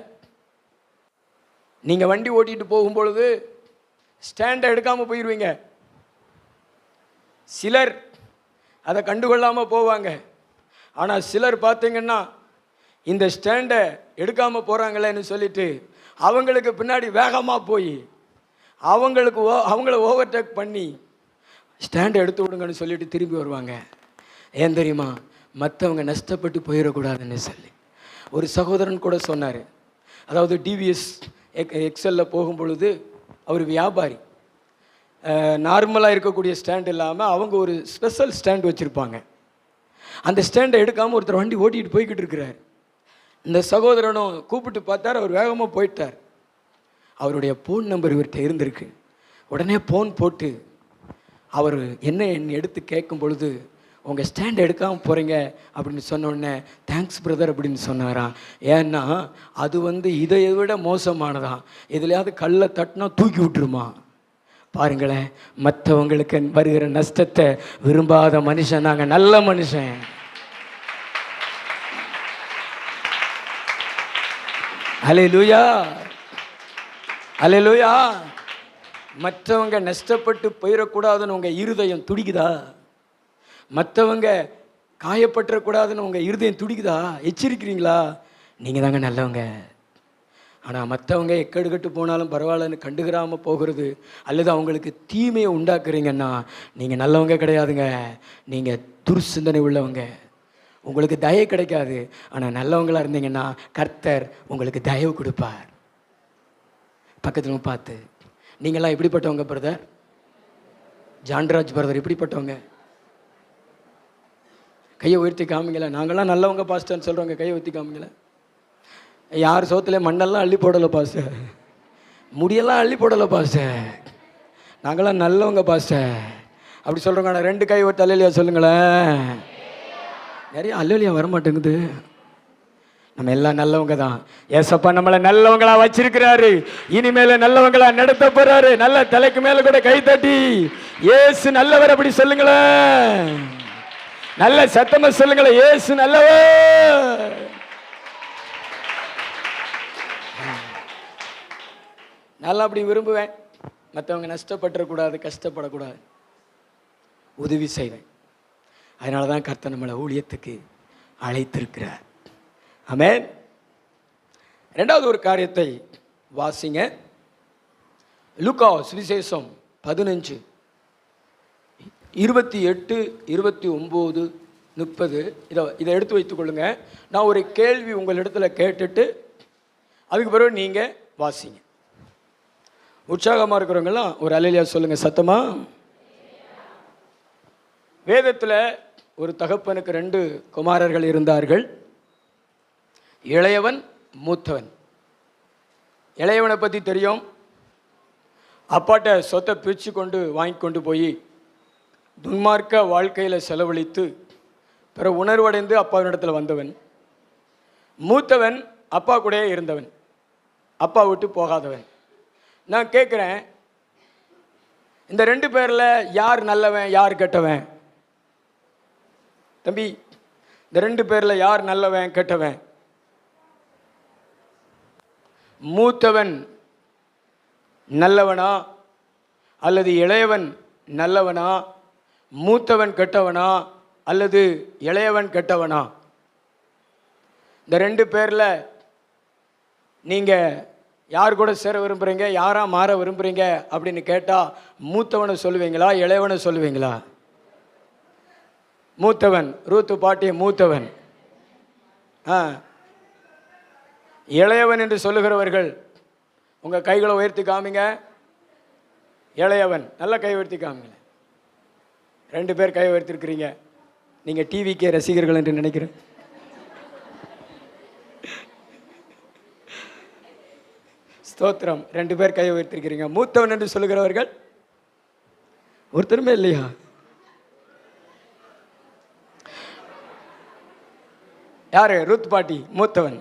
S2: நீங்கள் வண்டி ஓட்டிட்டு போகும்பொழுது ஸ்டாண்டை எடுக்காமல் போயிடுவீங்க. சிலர் அதை கண்டுகொள்ளாமல் போவாங்க. ஆனால் சிலர் பார்த்தீங்கன்னா இந்த ஸ்டாண்டை எடுக்காமல் போகிறாங்களேன்னு சொல்லிட்டு அவங்களுக்கு பின்னாடி வேகமாக போய் அவங்கள ஓவர்டேக் பண்ணி ஸ்டாண்டை எடுத்து விடுங்கன்னு சொல்லிட்டு திரும்பி வருவாங்க. ஏன் தெரியுமா? மற்றவங்க நஷ்டப்பட்டு போயிடக்கூடாதுன்னு சொல்லி. ஒரு சகோதரன் கூட சொன்னார், அதாவது டிவிஎஸ் எக்ஸலில் போகும் பொழுது அவர் வியாபாரி, நார்மலாக இருக்கக்கூடிய ஸ்டாண்ட் இல்லாமல் அவங்க ஒரு ஸ்பெஷல் ஸ்டாண்ட் வச்சுருப்பாங்க. அந்த ஸ்டாண்டை எடுக்காமல் ஒருத்தர் வண்டி ஓட்டிகிட்டு போய்கிட்டு இருக்கிறார். இந்த சகோதரனும் கூப்பிட்டு பார்த்தார், அவர் வேகமாக போயிட்டார். அவருடைய ஃபோன் நம்பர் இவர்கிட்ட இருந்திருக்கு. உடனே ஃபோன் போட்டு அவர் என்ன எடுத்து கேட்கும் பொழுது, உங்கள் ஸ்டாண்ட் எடுக்காமல் போகிறீங்க அப்படின்னு சொன்னோடனே தேங்க்ஸ் பிரதர் அப்படின்னு சொன்னாராம். ஏன்னா அது இதை விட மோசமானதான். எதுலையாவது கல்லை தட்டினா தூக்கி விட்டுருமா. பாருங்களேன், மற்றவங்களுக்கு வருகிற நஷ்டத்தை விரும்பாத மனுஷன் நாங்கள், நல்ல மனுஷன். அல்லேலூயா அல்லேலூயா. மற்றவங்க நஷ்டப்பட்டு போயிடக்கூடாதுன்னு உங்கள் இருதயம் துடிக்குதா? மற்றவங்க காயப்பட்டுறக்கூடாதுன்னு உங்கள் இருதயம் துடிக்குதா? எச்சரிக்கிறீங்களா? நீங்கள் தாங்க நல்லவங்க. ஆனால் மற்றவங்க எக்கெடுக்கட்டு போனாலும் பரவாயில்லன்னு கண்டுக்கிறாமல் போகிறது அல்லது அவங்களுக்கு தீமையை உண்டாக்குறீங்கன்னா நீங்கள் நல்லவங்க கிடையாதுங்க. நீங்கள் துர்சிந்தனை உள்ளவங்க. உங்களுக்கு தயவு கிடைக்காது. ஆனால் நல்லவங்களாக இருந்தீங்கன்னா கர்த்தர் உங்களுக்கு தயவு கொடுப்பார். பக்கத்தில் பார்த்து, நீங்களாம் எப்படிப்பட்டவங்க பிரதர்? ஜான்ராஜ் பிரதர் எப்படிப்பட்டவங்க? கையை உயர்த்தி காமிங்கள. நாங்களாம் நல்லவங்க பாஸ்டர்ன்னு சொல்கிறவங்க கையை உயர்த்தி காமிங்கள. யார் சோத்துல மண்ணெல்லாம் அள்ளி போடலை பாஸ்டர், முடியெல்லாம் அள்ளி போடலை பாஸ்டர், நாங்களாம் நல்லவங்க பாஸ்டர் அப்படி சொல்கிறவங்க. ஆனால் 2 கை ஒரு அல்லேலூயா சொல்லுங்களேன். நிறைய அல்லேலூயா வரமாட்டேங்குது. நம்ம எல்லாம் நல்லவங்க தான். ஏசப்பா நம்மளை நல்லவங்களா வச்சிருக்கிறாரு. இனிமேல நல்லவங்களா நடத்த போறாரு. நல்ல தலைக்கு மேல கூட கை தட்டி ஏசு நல்லவர் அப்படி சொல்லுங்களேன். நல்ல சத்தமா சொல்லுங்களேன், ஏசு நல்லவர். நல்லா அப்படி விரும்புவேன். மற்றவங்க நஷ்டப்பட்டுறக்கூடாது, கஷ்டப்படக்கூடாது, உதவி செய்வேன். அதனால தான் கர்த்தர் நம்மளை ஊழியத்துக்கு அழைத்திருக்கிறார். ஆமென். 2வது ஒரு காரியத்தை வாசிங்க. லூக்கா சுவிசேஷம் 15 28 29 30 இதை எடுத்து வைத்துக் கொள்ளுங்க. நான் ஒரு கேள்வி உங்களிடத்தில் கேட்டுட்டு அதுக்கு பிறகு நீங்கள் வாசிங்க. உற்சாகமாக இருக்கிறவங்களாம் ஒரு அல்லேலூயா சொல்லுங்க சத்தமா. வேதத்தில் ஒரு தகப்பனுக்கு 2 குமாரர்கள் இருந்தார்கள்.
S1: இளையவன் மூத்தவன். இளையவனை பற்றி தெரியும். அப்பாட்ட சொத்தை பிரித்து கொண்டு வாங்கி கொண்டு போய் துன்மார்க்க வாழ்க்கையில் செலவழித்து பிற உணர்வடைந்து அப்பாவினிடத்தில் வந்தவன். மூத்தவன் அப்பா கூடயே இருந்தவன், அப்பா விட்டு போகாதவன். நான் கேட்குறேன், இந்த 2 பேரில் யார் நல்லவன் யார் கெட்டவன்? தம்பி, இந்த 2 பேரில் யார் நல்லவன் கெட்டவன்? மூத்தவன் நல்லவனா அல்லது இளையவன் நல்லவனா? மூத்தவன் கெட்டவனா அல்லது இளையவன் கெட்டவனா? இந்த 2 பேரில் நீங்கள் யார் கூட சேர விரும்புகிறீங்க, யாராக மாற விரும்புகிறீங்க அப்படின்னு கேட்டால் மூத்தவனை சொல்லுவீங்களா இளையவனை சொல்லுவீங்களா? மூத்தவன். ரூத்து பாட்டிய மூத்தவன். இளையவன் என்று சொல்லுகிறவர்கள் உங்கள் கைகளை உயர்த்தி காமிங்க. இளையவன். நல்ல கை உயர்த்தி காமிங்க. 2 பேர் கை உயர்த்திருக்கிறீங்க. நீங்கள் டிவிக்கே ரசிகர்கள் என்று நினைக்கிறேன். ஸ்தோத்திரம். 2 பேர் கை உயர்த்திருக்கிறீங்க. மூத்தவன் என்று சொல்லுகிறவர்கள் ஒருத்தருமே இல்லையா? யாரு? ரூத் பாட்டி மூத்தவன்.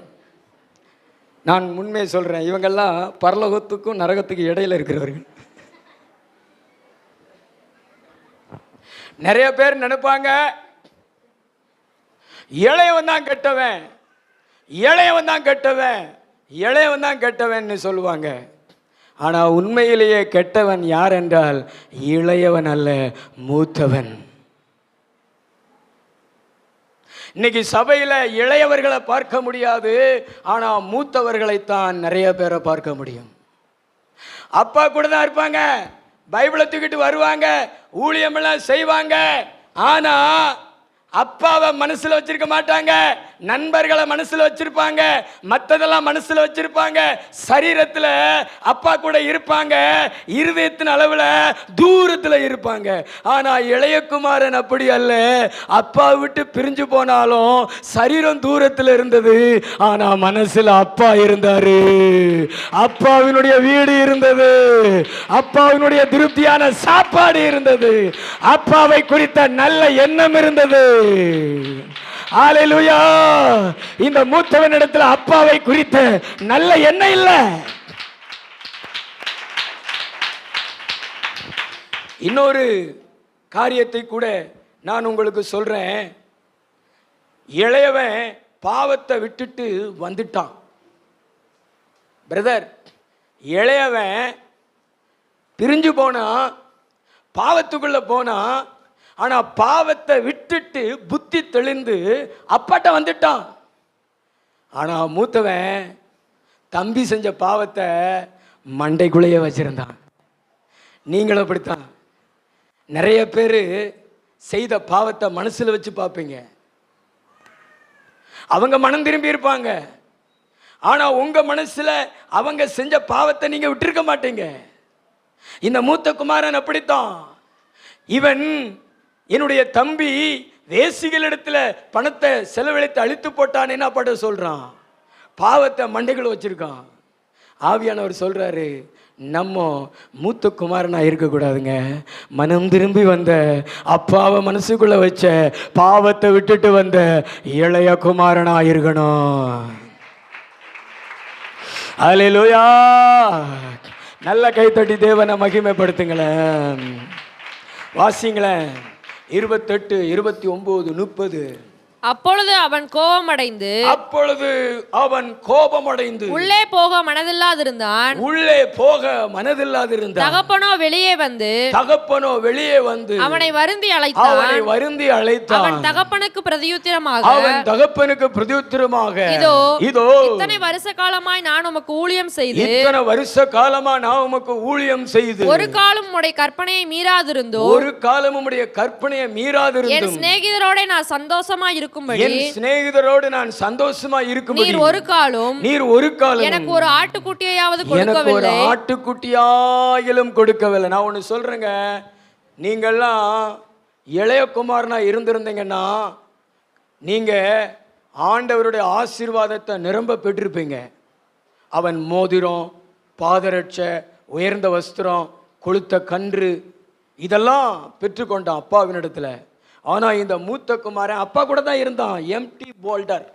S1: நான் உண்மையை சொல்கிறேன், இவங்கெல்லாம் பரலோகத்துக்கும் நரகத்துக்கும் இடையில இருக்கிறவர்கள். நிறைய பேர் நினைப்பாங்க இளையவன் தான் கெட்டவன், இளையவன் தான் கெட்டவன், இளையவன் தான் கெட்டவன் சொல்லுவாங்க. ஆனால் உண்மையிலேயே கெட்டவன் யார் என்றால் இளையவன் அல்ல, மூத்தவன். இன்னைக்கு சபையில் இளையவர்களை பார்க்க முடியாது, ஆனால் மூத்தவர்களைத்தான் நிறைய பேரை பார்க்க முடியும். அப்பா கூட தான் இருப்பாங்க, பைபிளை தூக்கிட்டு வருவாங்க, ஊழியமெல்லாம் செய்வாங்க. ஆனால் அப்பாவை மனசில் வச்சிருக்க மாட்டாங்க, நண்பர்களை மனசில் வச்சிருப்பாங்க, மற்றதெல்லாம் மனசில் வச்சிருப்பாங்க. சரீரத்தில் அப்பா கூட இருப்பாங்க, இருதயத்தின் அளவில் தூரத்தில் இருப்பாங்க. ஆனால் இளையகுமாரன் அப்படி அல்ல. அப்பா விட்டு பிரிஞ்சு போனாலும் சரீரம் தூரத்தில் இருந்தது, ஆனால் மனசில் அப்பா இருந்தாரு. அப்பாவினுடைய வீடு இருந்தது, அப்பாவினுடைய திருப்தியான சாப்பாடு இருந்தது, அப்பாவை குறித்த நல்ல எண்ணம் இருந்தது. ஹல்லேலூயா. இந்த மூத்தவனிடத்தில் அப்பாவை குறித்த நல்ல எண்ணம் இல்லை. இன்னொரு காரியத்தை கூட நான் உங்களுக்கு சொல்றேன். இளையவன் பாவத்தை விட்டுட்டு வந்துட்டான். பிரதர், இளையவன் பிரிஞ்சு போனா, பாவத்துக்குள்ள போனா, ஆனா பாவத்தை விட்டுட்டு புத்தி தெளிந்து அப்பாட்ட வந்துட்டான். ஆனா மூத்தவன் தம்பி செஞ்ச பாவத்தை மண்டைக்குள்ளேயே வச்சிருந்தான். நீங்களும் அப்படித்தான். நிறைய பேர் செய்த பாவத்தை மனசுல வச்சு பார்ப்பீங்க. அவங்க மனம் திரும்பி இருப்பாங்க, ஆனா உங்க மனசுல அவங்க செஞ்ச பாவத்தை நீங்க விட்டுருக்க மாட்டீங்க. இந்த மூத்த குமாரன் அப்படித்தான். இவன் என்னுடைய தம்பி வேசிகளிடத்துல பணத்தை செலவழித்து அழித்து போட்டான் என்ன பாட்ட சொல்றான், பாவத்தை மண்டைகள் வச்சிருக்கான். ஆவியானவர் சொல்றாரு, நம்ம மூத்த குமாரனா இருக்கக்கூடாதுங்க, மனம் திரும்பி வந்த அப்பாவை மனசுக்குள்ள வச்ச பாவத்தை விட்டுட்டு வந்த இளைய குமாரனா இருக்கணும். ஹல்லேலூயா. நல்ல கைத்தட்டி தேவனை மகிமைப்படுத்துங்களேன். வாசிங்களேன். 28, 29, 30.
S3: அப்பொழுது அவன் கோபமடைந்து உள்ளே போக மனதில்லாதிருந்தான். தகப்பனோ வெளியே வந்து அவனை வருந்தி அழைத்தான். அவன் தகப்பனுக்கு பிரதியுத்தரமாக இதோ இத்தனை வருஷ காலமாய் நான் உமக்கு ஊழியம் செய்து ஒரு காலம் உம்முடைய கற்பனையை மீறாதிருந்தோம். என் சிநேகிதரோட நான் சந்தோஷமா இருக்கும்படி நீர் ஒரு காலம் எனக்கு ஒரு ஆட்டுக்குட்டியாவது
S1: கொடுக்கவில்லை. நான் ஒன்று சொல்றேங்க, நீங்கள்லாம் இளைய குமாரனா இருந்திருந்தீங்கன்னா நீங்க
S2: ஆண்டவருடைய ஆசீர்வாதத்தை நிரம்ப பெற்றிருப்பீங்க. அவன் மோதிரம், பாதரட்சை, உயர்ந்த வஸ்திரம், கொளுத்த கன்று இதெல்லாம் பெற்றுக்கொண்டான் அப்பாவினிடத்துல. ஆனால் இந்த மூத்த குமாரன் அப்பா கூட தான் இருந்தான். எம்டி போல்டர்,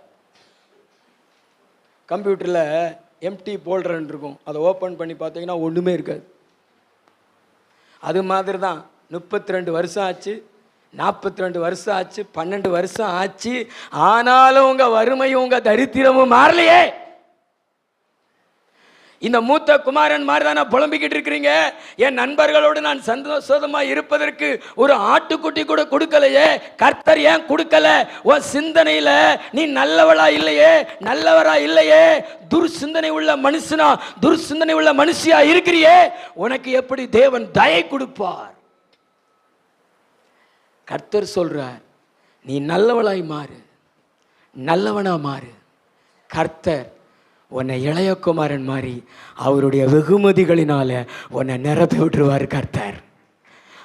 S2: கம்ப்யூட்டரில் எம்டி போல்டர்ன்னு இருக்கும், அதை ஓப்பன் பண்ணி பார்த்தீங்கன்னா ஒன்றுமே இருக்காது. அது மாதிரி தான் 32 வருஷம் ஆச்சு, 42 வருஷம் ஆச்சு, 12 வருஷம் ஆச்சு. ஆனாலும் உங்கள் வறுமையும் உங்கள் தரித்திரமும் மாறலையே. இந்த மூத்த குமாரன் மாதிரி தான் நான் புலம்பிக்கிட்டு இருக்கிறீங்க. என் நண்பர்களோடு நான் சந்தோஷமாக இருப்பதற்கு ஒரு ஆட்டுக்குட்டி கூட கொடுக்கலையே. கர்த்தர் ஏன் கொடுக்கல? உன் சிந்தனையில் நீ நல்லவளா இல்லையே, நல்லவரா இல்லையே, துர்சிந்தனை உள்ள மனுஷனா, துர்சிந்தனை உள்ள மனுஷியா இருக்கிறியே. உனக்கு எப்படி தேவன் தயை கொடுப்பார்? கர்த்தர் சொல்றார், நீ நல்லவளாய் மாறு, நல்லவனா மாறு. கர்த்தர் உன்னை இளையகுமாரன் மாதிரி அவருடைய வெகுமதிகளினால உன்னை நிரப்பி விட்டுருவார் கர்த்தர்.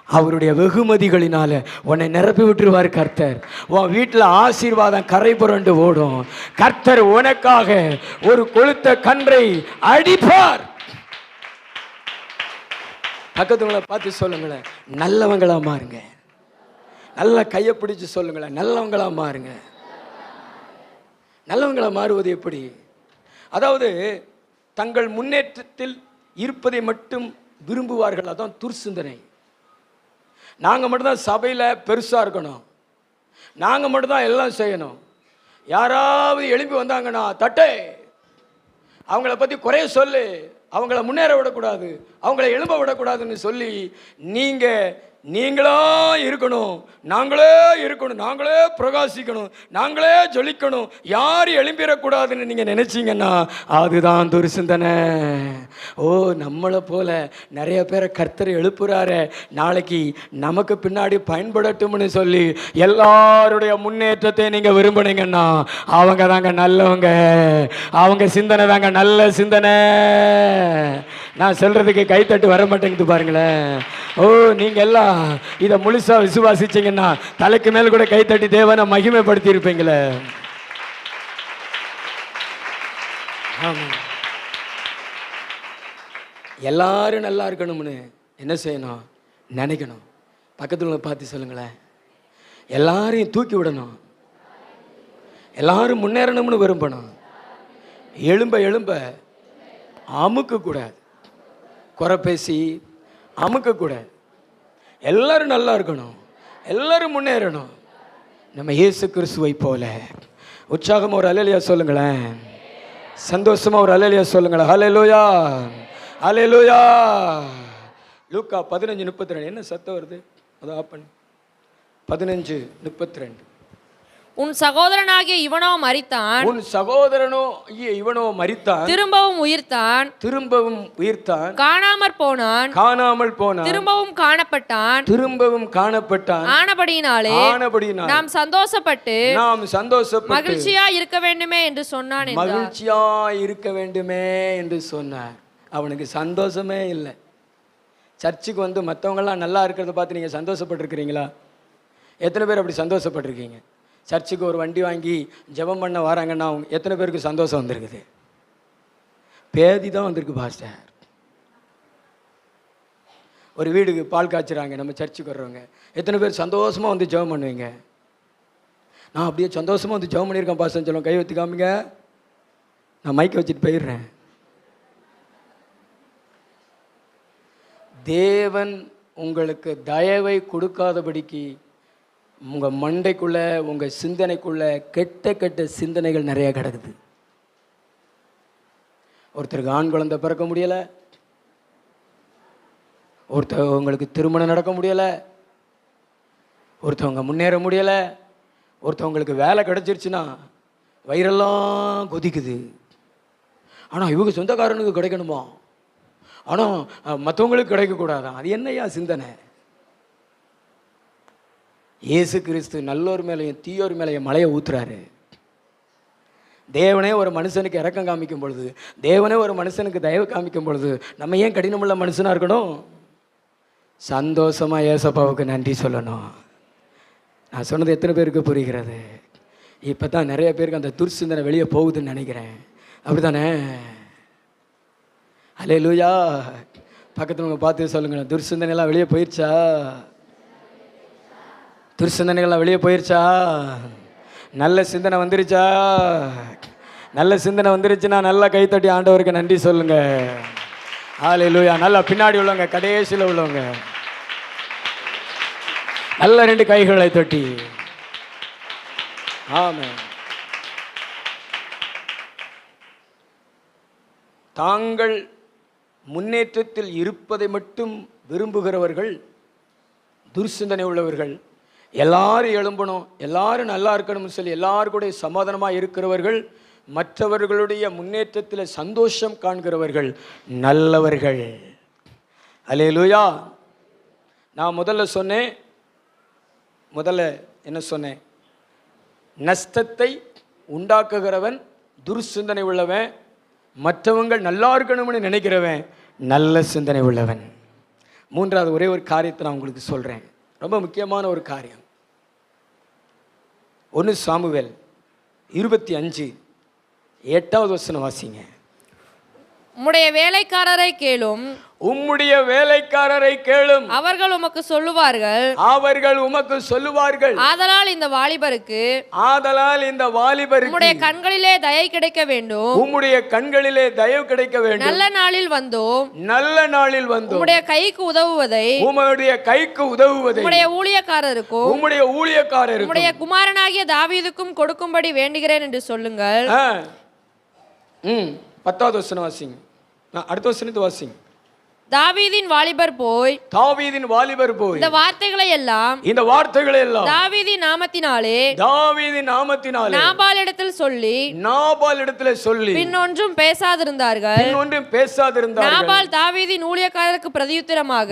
S2: அவருடைய வெகுமதிகளினால உன்னை நிரப்பி விட்டுருவார் கர்த்தர். உன் வீட்டில் ஆசீர்வாதம் கரை புரண்டு ஓடும். கர்த்தர் உனக்காக ஒரு கொளுத்த கன்றை அடிப்பார். பக்கத்துங்களை பார்த்து சொல்லுங்களேன், நல்லவங்களா மாறுங்க. நல்ல கையை பிடிச்சு சொல்லுங்களேன், நல்லவங்களா மாறுங்க. நல்லவங்களா மாறுவது எப்படி? அதாவது தங்கள் முன்னேற்றத்தில் இருப்பதை மட்டும் விரும்புவார்கள். அதான் துர்சிந்தனை. நாங்கள் மட்டும்தான் சபையில் பெருசாக இருக்கணும், நாங்கள் மட்டும்தான் எல்லாம் செய்யணும். யாராவது எழுப்பி வந்தாங்கன்னா தட்டே, அவங்கள பற்றி குறைய சொல்லு, அவங்கள முன்னேற விடக்கூடாது, அவங்கள எழும்ப விடக்கூடாதுன்னு சொல்லி நீங்களா இருக்கணும், நாங்களே இருக்கணும், நாங்களே பிரகாசிக்கணும், நாங்களே ஜொலிக்கணும், யாரும் எழும்பிடக்கூடாதுன்னு நீங்கள் நினைச்சீங்கன்னா அதுதான் துர்சிந்தனை. ஓ, நம்மளை போல நிறைய பேரை கர்த்தர் எழுப்புறாரு, நாளைக்கு நமக்கு பின்னாடி பயன்படட்டும்னு சொல்லி எல்லாருடைய முன்னேற்றத்தை நீங்கள் விரும்புனீங்கன்னா அவங்க தாங்க நல்லவங்க, அவங்க சிந்தனை தாங்க நல்ல சிந்தனை. நான் சொல்றதுக்கு கைத்தட்டு வர மாட்டேங்குது பாருங்களேன். ஓ, நீங்க எல்லாம் இதை முழுசா விசுவாசிச்சீங்கன்னா தலைக்கு மேல கூட கைத்தட்டி தேவனை மகிமைப்படுத்தி இருப்பீங்களே. எல்லாரும் நல்லா இருக்கணும்னு என்ன செய்யணும்? நினைக்கணும். பக்கத்துல பார்த்து சொல்லுங்களேன், எல்லாரையும் தூக்கி விடணும், எல்லாரும் முன்னேறணும்னு விரும்பணும். எழும்ப எழும்ப அமுக்க கூடாது, குறை பேசி அமுக்க கூடாது. எல்லாரும் நல்லா இருக்கணும், எல்லாரும் முன்னேறணும். நம்ம இயேசு கிறிஸ்துவை போல உற்சாகமா ஒரு அல்லேலூயா சொல்லுங்களேன், சந்தோஷமா ஒரு அல்லேலூயா சொல்லுங்களேன். ஹல்லேலூயா, ஹல்லேலூயா. லூக்கா 15:32. என்ன சத்தம் வருது? அதை ஆஃப் பண்ணு. 15:32.
S3: உன் சகோதரனாகிய இவனோ மரித்தான்,
S2: உன் சகோதரனோ இவனோ மரித்தான்,
S3: திரும்பவும் உயிர்த்தான்,
S2: திரும்பவும் உயிர்த்தான்,
S3: காணாமற் போனான்,
S2: காணாமல் போனான்,
S3: திரும்பவும் காணப்பட்டான்,
S2: திரும்பவும் காணப்பட்டான்.
S3: ஆனபடியினாலே நாம் சந்தோஷப்பட்டு மகிழ்ச்சியா இருக்க வேண்டுமே என்று சொன்னான்.
S2: மகிழ்ச்சியா இருக்க வேண்டுமே என்று சொன்னார். அவனுக்கு சந்தோஷமே இல்லை. சர்ச்சுக்கு வந்து மற்றவங்கெல்லாம் நல்லா இருக்கிறத பார்த்து நீங்கள் சந்தோஷப்பட்டிருக்கிறீங்களா? எத்தனை பேர் அப்படி சந்தோஷப்பட்டிருக்கீங்க? சர்ச்சுக்கு ஒரு வண்டி வாங்கி ஜெபம் பண்ண வராங்கன்னா எத்தனை பேருக்கு சந்தோஷம் வந்திருக்குது? பேதி தான் வந்திருக்கு பாஸ்டர். ஒரு வீடுக்கு பால் காய்ச்சுறாங்க, நம்ம சர்ச்சுக்கு வர்றவங்க எத்தனை பேர் சந்தோஷமாக வந்து ஜெபம் பண்ணுவீங்க? நான் அப்படியே சந்தோஷமாக வந்து ஜெபம் பண்ணியிருக்கேன் பாஸ்டர்னு சொல்லுவோம். கை வச்சு காமிங்க, நான் மைக்கை வச்சுட்டு போயிடுறேன். தேவன் உங்களுக்கு தயவை கொடுக்காதபடிக்கு உங்கள் மண்டைக்குள்ள, உங்கள் சிந்தனைக்குள்ள கெட்ட கெட்ட சிந்தனைகள் நிறைய கிடக்குது. ஒருத்தருக்கு ஆண் குழந்தை பிறக்க முடியலை, ஒருத்தவங்களுக்கு திருமணம் நடக்க முடியலை, ஒருத்தவங்க முன்னேற முடியலை, ஒருத்தவங்களுக்கு வேலை கிடைச்சிருச்சுன்னா வயிறெல்லாம் கொதிக்குது. ஆனால் இவங்க சொந்தக்காரனுக்கு கிடைக்கணுமா, ஆனால் மற்றவங்களுக்கு கிடைக்கக்கூடாதான். அது என்னையா சிந்தனை? இயேசு கிறிஸ்து நல்லோர் மேலேயும் தீயோர் மேலேயும் மழையை ஊத்துறாரு. தேவனே ஒரு மனுஷனுக்கு இரக்கம் காமிக்கும் பொழுது, தேவனே ஒரு மனுஷனுக்கு தயவு காமிக்கும் பொழுது நம்ம ஏன் கடினமுள்ள மனுஷனாக இருக்கணும்? சந்தோஷமாக ஏசப்பாவுக்கு நன்றி சொல்லணும். நான் சொன்னது எத்தனை பேருக்கு புரிகிறது? இப்போ தான் நிறைய பேருக்கு அந்த துர்சிந்தனை வெளியே போகுதுன்னு நினைக்கிறேன். அப்படி தானே? அல்லேலூயா. பக்கத்தில் உங்க பார்த்து சொல்லுங்கள், துர்சிந்தனைலாம் வெளியே போயிடுச்சா? துர்சிந்தனைகள்லாம் வெளியே போயிடுச்சா? நல்ல சிந்தனை வந்துருச்சா? நல்ல சிந்தனை வந்துருச்சுன்னா நல்லா கைத்தட்டி ஆண்டவருக்கு நன்றி சொல்லுங்க. அல்லேலூயா. நல்லா பின்னாடி உள்ளவங்க, கடைசியில் உள்ளவங்க நல்ல 2 கைகளை தட்டி ஆமென். தாங்கள் முன்னேற்றத்தில் இருப்பதை மட்டும் விரும்புகிறவர்கள் துர்சிந்தனை உள்ளவர்கள். எல்லாரும் எழும்பணும், எல்லாரும் நல்லா இருக்கணும்னு சொல்லி எல்லாரும் கூட சமாதானமாக இருக்கிறவர்கள், மற்றவர்களுடைய முன்னேற்றத்தில் சந்தோஷம் காண்கிறவர்கள் நல்லவர்கள். அல்லேலூயா. நான் முதல்ல என்ன சொன்னேன்? நஷ்டத்தை உண்டாக்குகிறவன் துர்சிந்தனை உள்ளவன், மற்றவங்க நல்லா இருக்கணும்னு நினைக்கிறவன் நல்ல சிந்தனை உள்ளவன். 3வது ஒரே ஒரு காரியத்தை நான் உங்களுக்கு சொல்கிறேன், ரொம்ப முக்கியமான ஒரு காரியம். 1 சாமுவேல் 25:8 வசனம் வாசிங்க.
S3: உம்முடைய வேலைக்காரரை கேளும்,
S2: உம்முடைய வேலைக்காரரை கேளும்,
S3: அவர்கள் உமக்கு சொல்லுவார்கள்,
S2: அவர்கள் உமக்கு சொல்லுவார்கள்.
S3: ஆதலால் இந்த வாலிபருக்கு உம்முடைய கண்களிலே தயை கிடைக்க வேண்டும்,
S2: உம்முடைய கண்களிலே தயவு கிடைக்க வேண்டும்.
S3: நல்ல நாளில் வந்தோம்,
S2: உம்முடைய
S3: கைக்கு உதவுவதை உம்முடைய ஊழியக்காரருக்கும் உம்முடைய குமாரனாகிய தாவீதுக்கும் கொடுக்கும்படி வேண்டுகிறேன் என்று சொல்லுங்கள்.
S2: 10வது வசனம் வாசிங்க. அடுத்த வசனத்தை வாசிங்க.
S3: தாவீதின் வாலிபர் போய்
S2: இந்த
S3: வார்த்தைகளை எல்லாம் தாவீதின் நாமத்தினாலே நாபாலிடத்தில் சொல்லி பின்னொன்றும் பேசாதிருந்தார்கள். நாபால் தாவீதின் ஊழியக்காரருக்கு பிரதியுத்தரமாக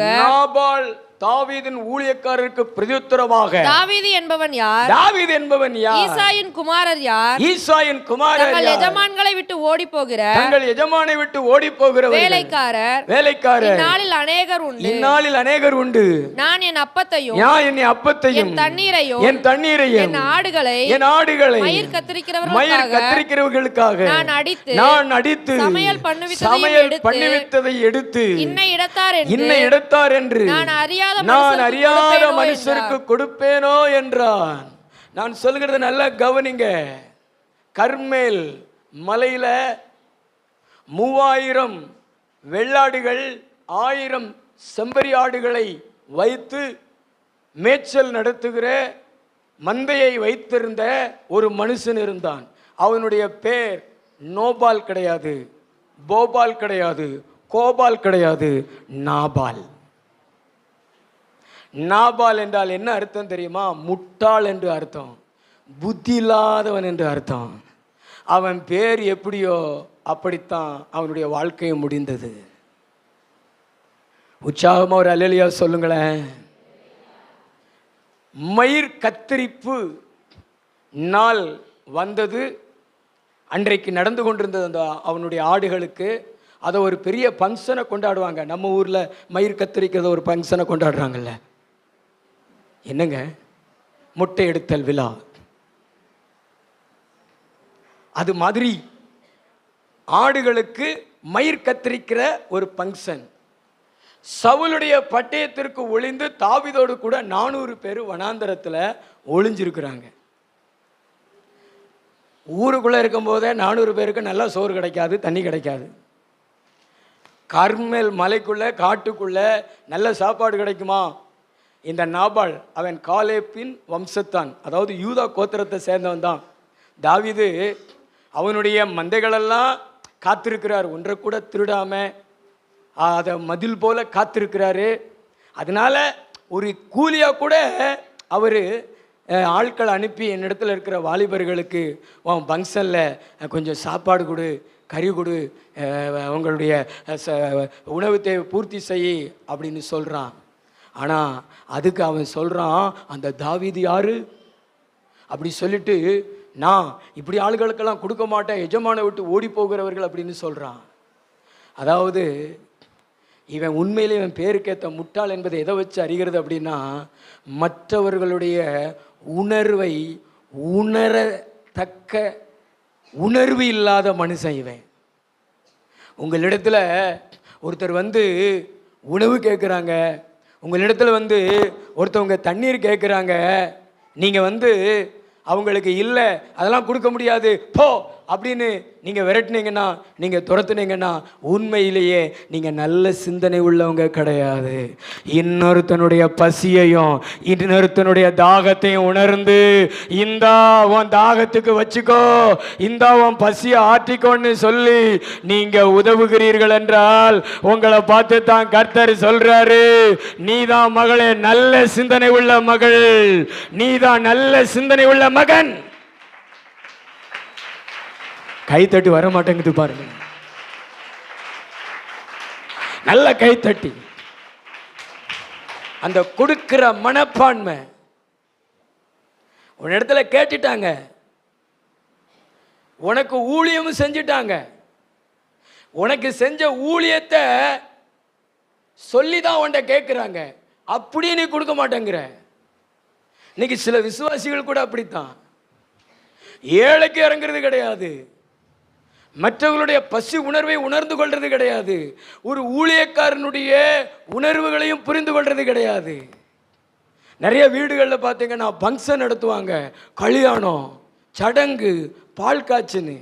S3: தாவீது என்பவன் யார்? ஈசாயின் குமாரர் யார்? தங்கள் எஜமான்களை விட்டு ஓடி போகிற வேலைக்காரர் இந்நாளில் அநேகர் உண்டு. நான் என் அப்பத்தையும் என் தண்ணீரையும் என் ஆடுகளை மயிர் கத்தரிக்கிறவர்களுக்காக நான் அடித்து சமையல் பண்ணுவித்ததை எடுத்து இன்னை இடத்தார் என்று நான் அறியாத மனுஷருக்கு கொடுப்பேனோ என்றான். நான் சொல்கிறது நல்லா கவனிங்க. கர்மேல் மலையில 3000 வெள்ளாடுகள் 1000 செம்பரி ஆடுகளை வைத்து மேய்ச்சல் நடத்துகிற மந்தையை வைத்திருந்த ஒரு மனுஷன் இருந்தான். அவனுடைய பேர் நோபால் கிடையாது, போபால் கிடையாது, கோபால் கிடையாது, நாபால். நாபால் என்றால் என்ன அர்த்தம் தெரியுமா? முட்டாள் என்று அர்த்தம், புத்தி இல்லாதவன் என்று அர்த்தம். அவன் பேர் எப்படியோ அப்படித்தான் அவனுடைய வாழ்க்கையை முடிந்தது. உற்சாகமா ஒரு அல்லேலூயா சொல்லுங்களேன். மயிர் கத்தரிப்பு நாள் வந்தது. அன்றைக்கு நடந்து கொண்டிருந்தது அந்த அவனுடைய ஆடுகளுக்கு. அதை ஒரு பெரிய ஃபங்க்ஷனை கொண்டாடுவாங்க. நம்ம ஊரில் மயிர் கத்தரிக்கிறத ஒரு ஃபங்க்ஷனை கொண்டாடுறாங்கல்ல, என்னங்க, முட்டை எடுத்தல் விழா. அது மாதிரி ஆடுகளுக்கு மயிர் கத்தரிக்கிற ஒரு ஃபங்க்ஷன். சவுலுடைய பட்டயத்திற்கு ஒளிந்து தாவீதோடு கூட 400 பேர் வனாந்தரத்தில் ஒளிஞ்சிருக்கிறாங்க. ஊருக்குள்ளே இருக்கும்போதே 400 பேருக்கு நல்லா சோறு கிடைக்காது, தண்ணி கிடைக்காது. கர்மேல் மலைக்குள்ளே காட்டுக்குள்ளே நல்ல சாப்பாடு கிடைக்குமா? இந்த நாபால் அவன் காலேப்பின் வம்சத்தான், அதாவது யூதா கோத்திரத்தை சேர்ந்தவன் தான். தாவீது அவனுடைய மந்தைகளெல்லாம் காத்திருக்கிறார், ஒன்றை கூட திருடாமல் அதை மதில் போல காத்திருக்கிறாரு. அதனால ஒரு கூலியாக கூட அவர் ஆட்கள் அனுப்பி என்னிடத்துல இருக்கிற வாலிபர்களுக்கு உன் ஃபங்க்ஷனில் கொஞ்சம் சாப்பாடு கொடு, கறி கொடு, அவங்களுடைய உணவு தேவை பூர்த்தி செய் அப்படின்னு சொல்கிறான். ஆனால் அதுக்கு அவன் சொல்கிறான், அந்த தாவீது யாரு அப்படி சொல்லிட்டு, நான் இப்படி ஆளுகளுக்கெல்லாம் கொடுக்க மாட்டேன், எஜமானை விட்டு ஓடி போகிறவர்கள் அப்படின்னு சொல்கிறான். அதாவது இவன் உண்மையிலே இவன் பேருக்கேற்ற முட்டாள் என்பதை எதை வச்சு அறிகிறது அப்படின்னா, மற்றவர்களுடைய உணர்வை உணர தக்க உணர்வு இல்லாத மனுஷன் இவன். உங்களிடத்தில் ஒருத்தர் வந்து உணவு கேட்குறாங்க, உங்களிடத்தில் வந்து ஒருத்தவங்க தண்ணீர் கேட்குறாங்க, நீங்கள் வந்து அவங்களுக்கு இல்லை அதெல்லாம் கொடுக்க முடியாது போ அப்படின்னு நீங்கள் விரட்டினீங்கன்னா, நீங்கள் துரத்துனீங்கன்னா, உண்மையிலேயே நீங்கள் நல்ல சிந்தனை உள்ளவங்க கிடையாது. இன்னொருத்தனுடைய பசியையும் இன்னொருத்தனுடைய தாகத்தையும் உணர்ந்து, இந்தா உன் தாகத்துக்கு வச்சுக்கோ, இந்தா உன் பசியை ஆற்றிக்கோன்னு சொல்லி நீங்கள் உதவுகிறீர்கள் என்றால், உங்களை பார்த்து தான் கர்த்தர் சொல்றாரு, நீதான் மகளே நல்ல சிந்தனை உள்ள மகள், நீதான் நல்ல சிந்தனை உள்ள மகன். கைத்தட்டி வர மாட்டேங்குது பாருங்க. நல்ல கைத்தட்டி அந்த கொடுக்கிற மனப்பான்மை. ஒரு இடத்துல கேட்டுட்டாங்க, உனக்கு ஊழியமும் செஞ்சிட்டாங்க, உனக்கு செஞ்ச ஊழியத்தை சொல்லிதான் உன்கிட்ட கேட்குறாங்க, அப்படியே நீ கொடுக்க மாட்டேங்கிற. இன்னைக்கு சில விசுவாசிகள் கூட அப்படித்தான், ஏழைக்கு இறங்குறது கிடையாது, மற்றவர்களுடைய பசி உணர்வை உணர்ந்து கொள்வது கிடையாது, ஒரு ஊழியக்காரனுடைய உணர்வுகளையும் புரிந்து கொள்வது கிடையாது. நிறைய வீடுகளில் பார்த்தீங்கன்னா ஃபங்க்ஷன் நடத்துவாங்க, கல்யாணம், சடங்கு, பால் காய்ச்சுன்னு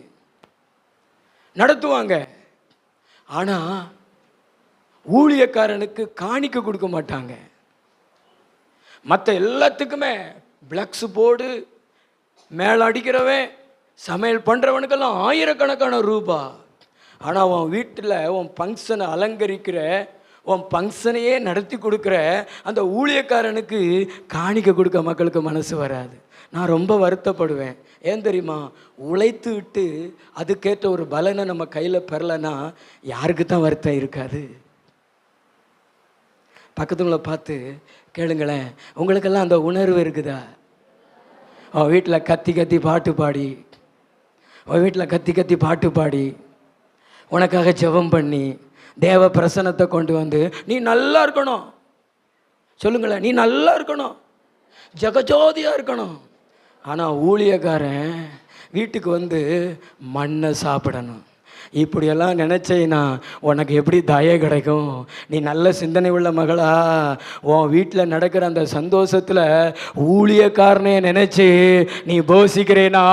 S3: நடத்துவாங்க. ஆனால் ஊழியக்காரனுக்கு காணிக்க கொடுக்க மாட்டாங்க. மற்ற எல்லாத்துக்குமே பிளக்ஸ் போர்டு, மேலே அடிக்கிறவன், சமையல் பண்ணுறவனுக்கெல்லாம் ஆயிரக்கணக்கான ரூபா. ஆனால் உன் வீட்டில் உன் ஃபங்க்ஷனை அலங்கரிக்கிற, உன் ஃபங்க்ஷனையே நடத்தி கொடுக்குற அந்த ஊழியக்காரனுக்கு காணிக்க கொடுக்க மக்களுக்கு மனசு வராது. நான் ரொம்ப வருத்தப்படுவேன். ஏன் தெரியுமா? உழைத்து விட்டு அதுக்கேற்ற ஒரு பலனை நம்ம கையில் பெறலைன்னா யாருக்கு தான் வருத்தம் இருக்காது? பக்கத்துங்களை பார்த்து கேளுங்களேன், உங்களுக்கெல்லாம் அந்த உணர்வு இருக்குதா? உன் வீட்டில் கத்தி கத்தி பாட்டு பாடி, உன் வீட்டில் கத்தி கத்தி பாட்டு பாடி, உனக்காக ஜெபம் பண்ணி, தேவ பிரசன்னத்தை கொண்டு வந்து, நீ நல்லா இருக்கணும். சொல்லுங்களேன், நீ நல்லா இருக்கணும், ஜெகஜோதியாக இருக்கணும். ஆனால் ஊழியக்காரன் வீட்டுக்கு வந்து மண்ணை சாப்பிடணும். இப்படியெல்லாம் நினச்சேன்னா உனக்கு எப்படி தயை கிடைக்கும்? நீ நல்ல சிந்தனை உள்ள மகளா, உன் வீட்டில் நடக்கிற அந்த சந்தோஷத்தில் ஊழியக்காரனே நினச்சி நீ போசிக்கிறேனா,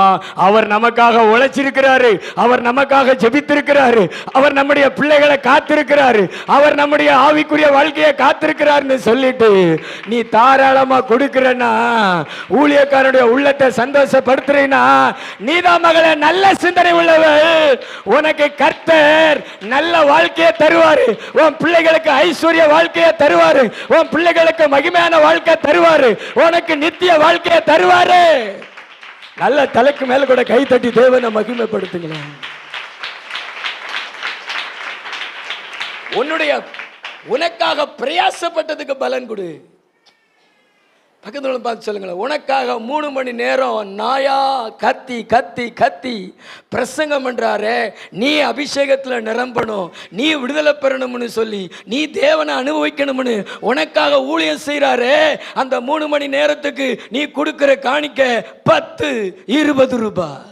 S3: அவர் நமக்காக உழைச்சிருக்கிறாரு, அவர் நமக்காக ஜெபித்திருக்கிறாரு, அவர் நம்முடைய பிள்ளைகளை காத்திருக்கிறாரு, அவர் நம்முடைய ஆவிக்குரிய வாழ்க்கையை காத்திருக்கிறாருன்னு சொல்லிட்டு நீ தாராளமாக கொடுக்கிறன்னா, ஊழியக்காரனுடைய உள்ளத்தை சந்தோஷப்படுத்துறீன்னா, நீதான் மகளே நல்ல சிந்தனை உள்ளவள். உனக்கு கர்த்தர் நல்ல வாழ்க்கையை தருவாரு, உன் பிள்ளைகளுக்கு ஐஸ்வர்ய வாழ்க்கையை தருவாரு, உன் பிள்ளைகளுக்கு மகிமையான வாழ்க்கை தருவாரு, உனக்கு நித்திய வாழ்க்கையை தருவாரு. நல்ல தலைக்கு மேல கூட கை தட்டி தேவனை மகிமைப்படுத்துங்களேன். உனக்காக பிரயாசப்பட்டதுக்கு பலன் கொடு. பக்கத்துல பார்த்து சொல்லுங்களேன், உனக்காக 3 மணி நேரம் நாயா கத்தி கத்தி கத்தி பிரசங்கம் பண்றாரு, நீ அபிஷேகத்தில் நிரம்பணும், நீ விடுதலை பெறணும்னு சொல்லி, நீ தேவனை அனுபவிக்கணும்னு உனக்காக ஊழியம் செய்யறாரு. அந்த 3 மணி நேரத்துக்கு நீ கொடுக்கிற காணிக்க 10-20 ரூபாய்.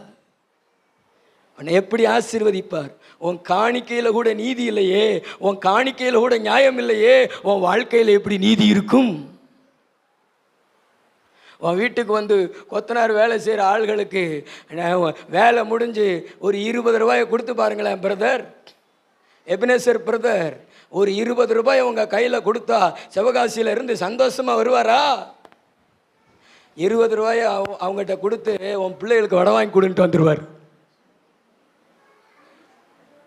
S3: உன்னை எப்படி ஆசீர்வதிப்பார்? உன் காணிக்கையில கூட நீதி இல்லையே, உன் காணிக்கையில கூட நியாயம் இல்லையே, உன் வாழ்க்கையில எப்படி நீதி இருக்கும்? உன் வீட்டுக்கு வந்து கொத்தனார் வேலை செய்கிற ஆள்களுக்கு வேலை முடிஞ்சு ஒரு 20 ரூபாயை கொடுத்து பாருங்களேன் பிரதர், எபினேசர் பிரதர், ஒரு 20 ரூபாய் உங்கள் கையில் கொடுத்தா சிவகாசியில் இருந்து சந்தோஷமாக வருவாரா? 20 ரூபாயை அவங்ககிட்ட கொடுத்து உன் பிள்ளைகளுக்கு வடை வாங்கி கொடுன்ட்டு வந்துடுவார்.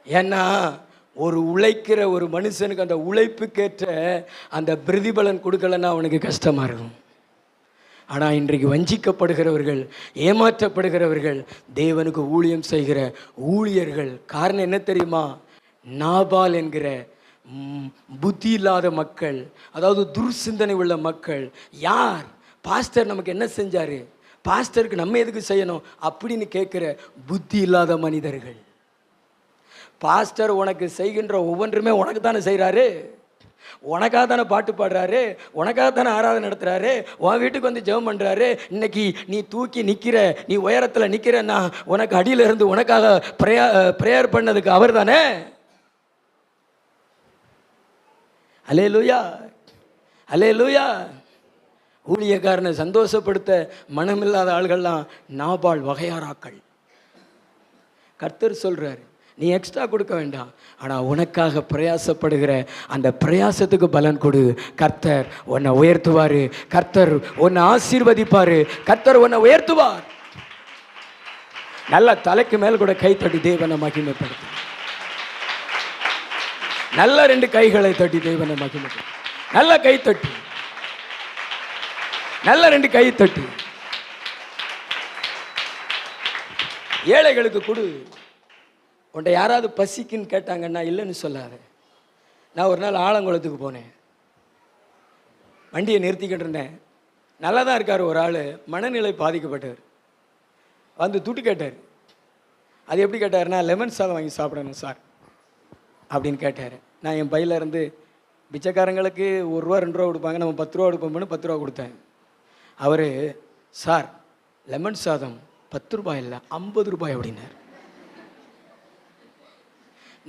S3: ஏன்னா ஒரு உழைக்கிற ஒரு மனுஷனுக்கு அந்த உழைப்புக்கேற்ற அந்த பிரதிபலன் கொடுக்கலன்னா அவனுக்கு கஷ்டமாக இருக்கும். ஆனால் இன்றைக்கு வஞ்சிக்கப்படுகிறவர்கள், ஏமாற்றப்படுகிறவர்கள், தேவனுக்கு ஊழியம் செய்கிற ஊழியர்கள். காரணம் என்ன தெரியுமா? நாபால் என்கிற புத்தி இல்லாத மக்கள், அதாவது துர்சிந்தனை உள்ள மக்கள். யார்? பாஸ்டர் நமக்கு என்ன செஞ்சாரு, பாஸ்டருக்கு நம்ம எதுக்கு செய்யணும் அப்படின்னு கேட்குற புத்தி இல்லாத மனிதர்கள். பாஸ்டர் உனக்கு செய்கின்ற ஒவ்வொன்றுமே உனக்கு தானே செய்கிறாரு. உனக்காக தானே பாட்டு பாடுறாரு, உனக்காக தானே ஆராதனை நடத்துகிறாரு, உன் வீட்டுக்கு வந்து ஜெபம் பண்ணுறாரு. இன்னைக்கு நீ தூக்கி நிற்கிற, நீ உயரத்தில் நிற்கிறன்னா உனக்கு அடியில் இருந்து உனக்காக ப்ரேயர் பண்ணதுக்கு அவர் தானே. அல்லேலூயா, அல்லேலூயா. ஊழியக்காரனை சந்தோஷப்படுத்த மனமில்லாத ஆள்கள்லாம் நாபால் வகையாராக்கள். கர்த்தர் சொல்கிறார், நீ எக்ஸ்ட்ரா கொடுக்க வேண்டாம், ஆனால் உனக்காக பிரயாசப்படுகிற அந்த பிரயாசத்துக்கு பலன் கொடு. கர்த்தர் உன்னை உயர்த்துவார், கர்த்தர் உன்னை ஆசீர்வதிப்பார், கர்த்தர் உன்னை உயர்த்துவார். நல்ல தலைக்கு மேல் கூட கை தட்டி தேவனை மகிமைப்படுத்து. நல்ல 2 கைகளை தட்டி தேவனை மகிமைப்படுத்து. நல்ல கை தட்டி, நல்ல 2 கை தட்டி. ஏழைகளுக்கு கொடு. உன்ட்ட யாராவது பசிக்குன்னு கேட்டாங்கன்னா இல்லைன்னு சொல்லாத. நான் ஒரு நாள் ஆலங்குளத்துக்கு போனேன், வண்டியை நிறுத்திக்கிட்டு இருந்தேன். நல்லா தான் இருக்கார் ஒரு ஆள், மனநிலை பாதிக்கப்பட்டவர். வந்து துட்டு கேட்டார். அது எப்படி கேட்டார்னா, லெமன் சாதம் வாங்கி சாப்பிடணும் சார் அப்படின்னு கேட்டார். நான் என் பையில இருந்து பிச்சைக்காரங்களுக்கு 1 ரூபா 2 ரூபா கொடுப்பாங்க, நம்ம 10 ரூபா கொடுப்போம்னு 10 ரூபா கொடுத்தேன். அவர், சார் லெமன் சாதம் 10 ரூபாய் இல்லை 50 ரூபாய் அப்படின்னார்.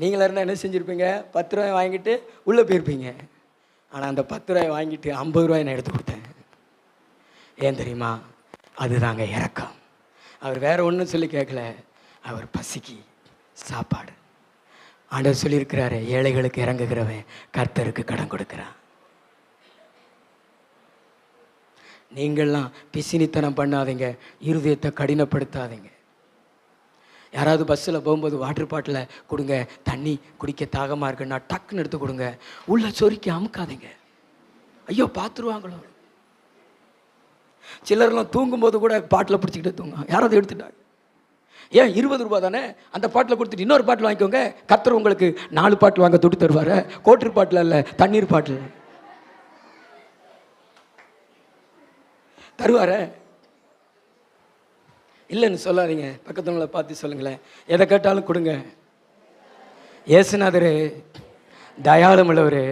S3: நீங்களா இருந்தால் என்ன செஞ்சுருப்பீங்க? 10 ரூபாய் வாங்கிட்டு உள்ளே போயிருப்பீங்க. ஆனால் அந்த 10 ரூபாய் வாங்கிட்டு 50 ரூபாய் நான் எடுத்து கொடுத்தேன். ஏன் தெரியுமா? அதுதாங்க இரக்கம். அவர் வேற ஒன்றும் சொல்லி கேட்கல, அவர் பசிக்கு சாப்பாடு. ஆண்டவர் சொல்லியிருக்கிறாரு, ஏழைகளுக்கு இறங்குகிறவன் கர்த்தருக்கு கடன் கொடுக்குறான். நீங்கள்லாம் பிசினித்தனம் பண்ணாதீங்க, இருதயத்தை கடினப்படுத்தாதீங்க. யாராவது பஸ்ஸில் போகும்போது வாட்டர் பாட்டில் கொடுங்க, தண்ணி குடிக்க தாகமாக இருக்குன்னா டக்குன்னு எடுத்து கொடுங்க. உள்ள சொரிக்க அமுக்காதீங்க, ஐயோ பார்த்துருவாங்களோ. சிலர்லாம் தூங்கும்போது கூட பாட்டில் பிடிச்சிக்கிட்டு தூங்க. யாராவது எடுத்துட்டாங்க, ஏன் 20 ரூபா தானே, அந்த பாட்டில் கொடுத்துட்டு இன்னொரு பாட்டில் வாங்கிக்கோங்க. கர்த்தர் உங்களுக்கு 4 பாட்டில் வாங்க தொட்டு தருவார். கோட்டர் பாட்டில் இல்லை, தண்ணீர் பாட்டில் தருவார. இல்லைன்னு சொல்லாதீங்க, பக்கத்துல பார்த்து சொல்லுங்களேன், எதை கேட்டாலும் கொடுங்க. இயேசுநாதர் தயாளம் உள்ளவர்,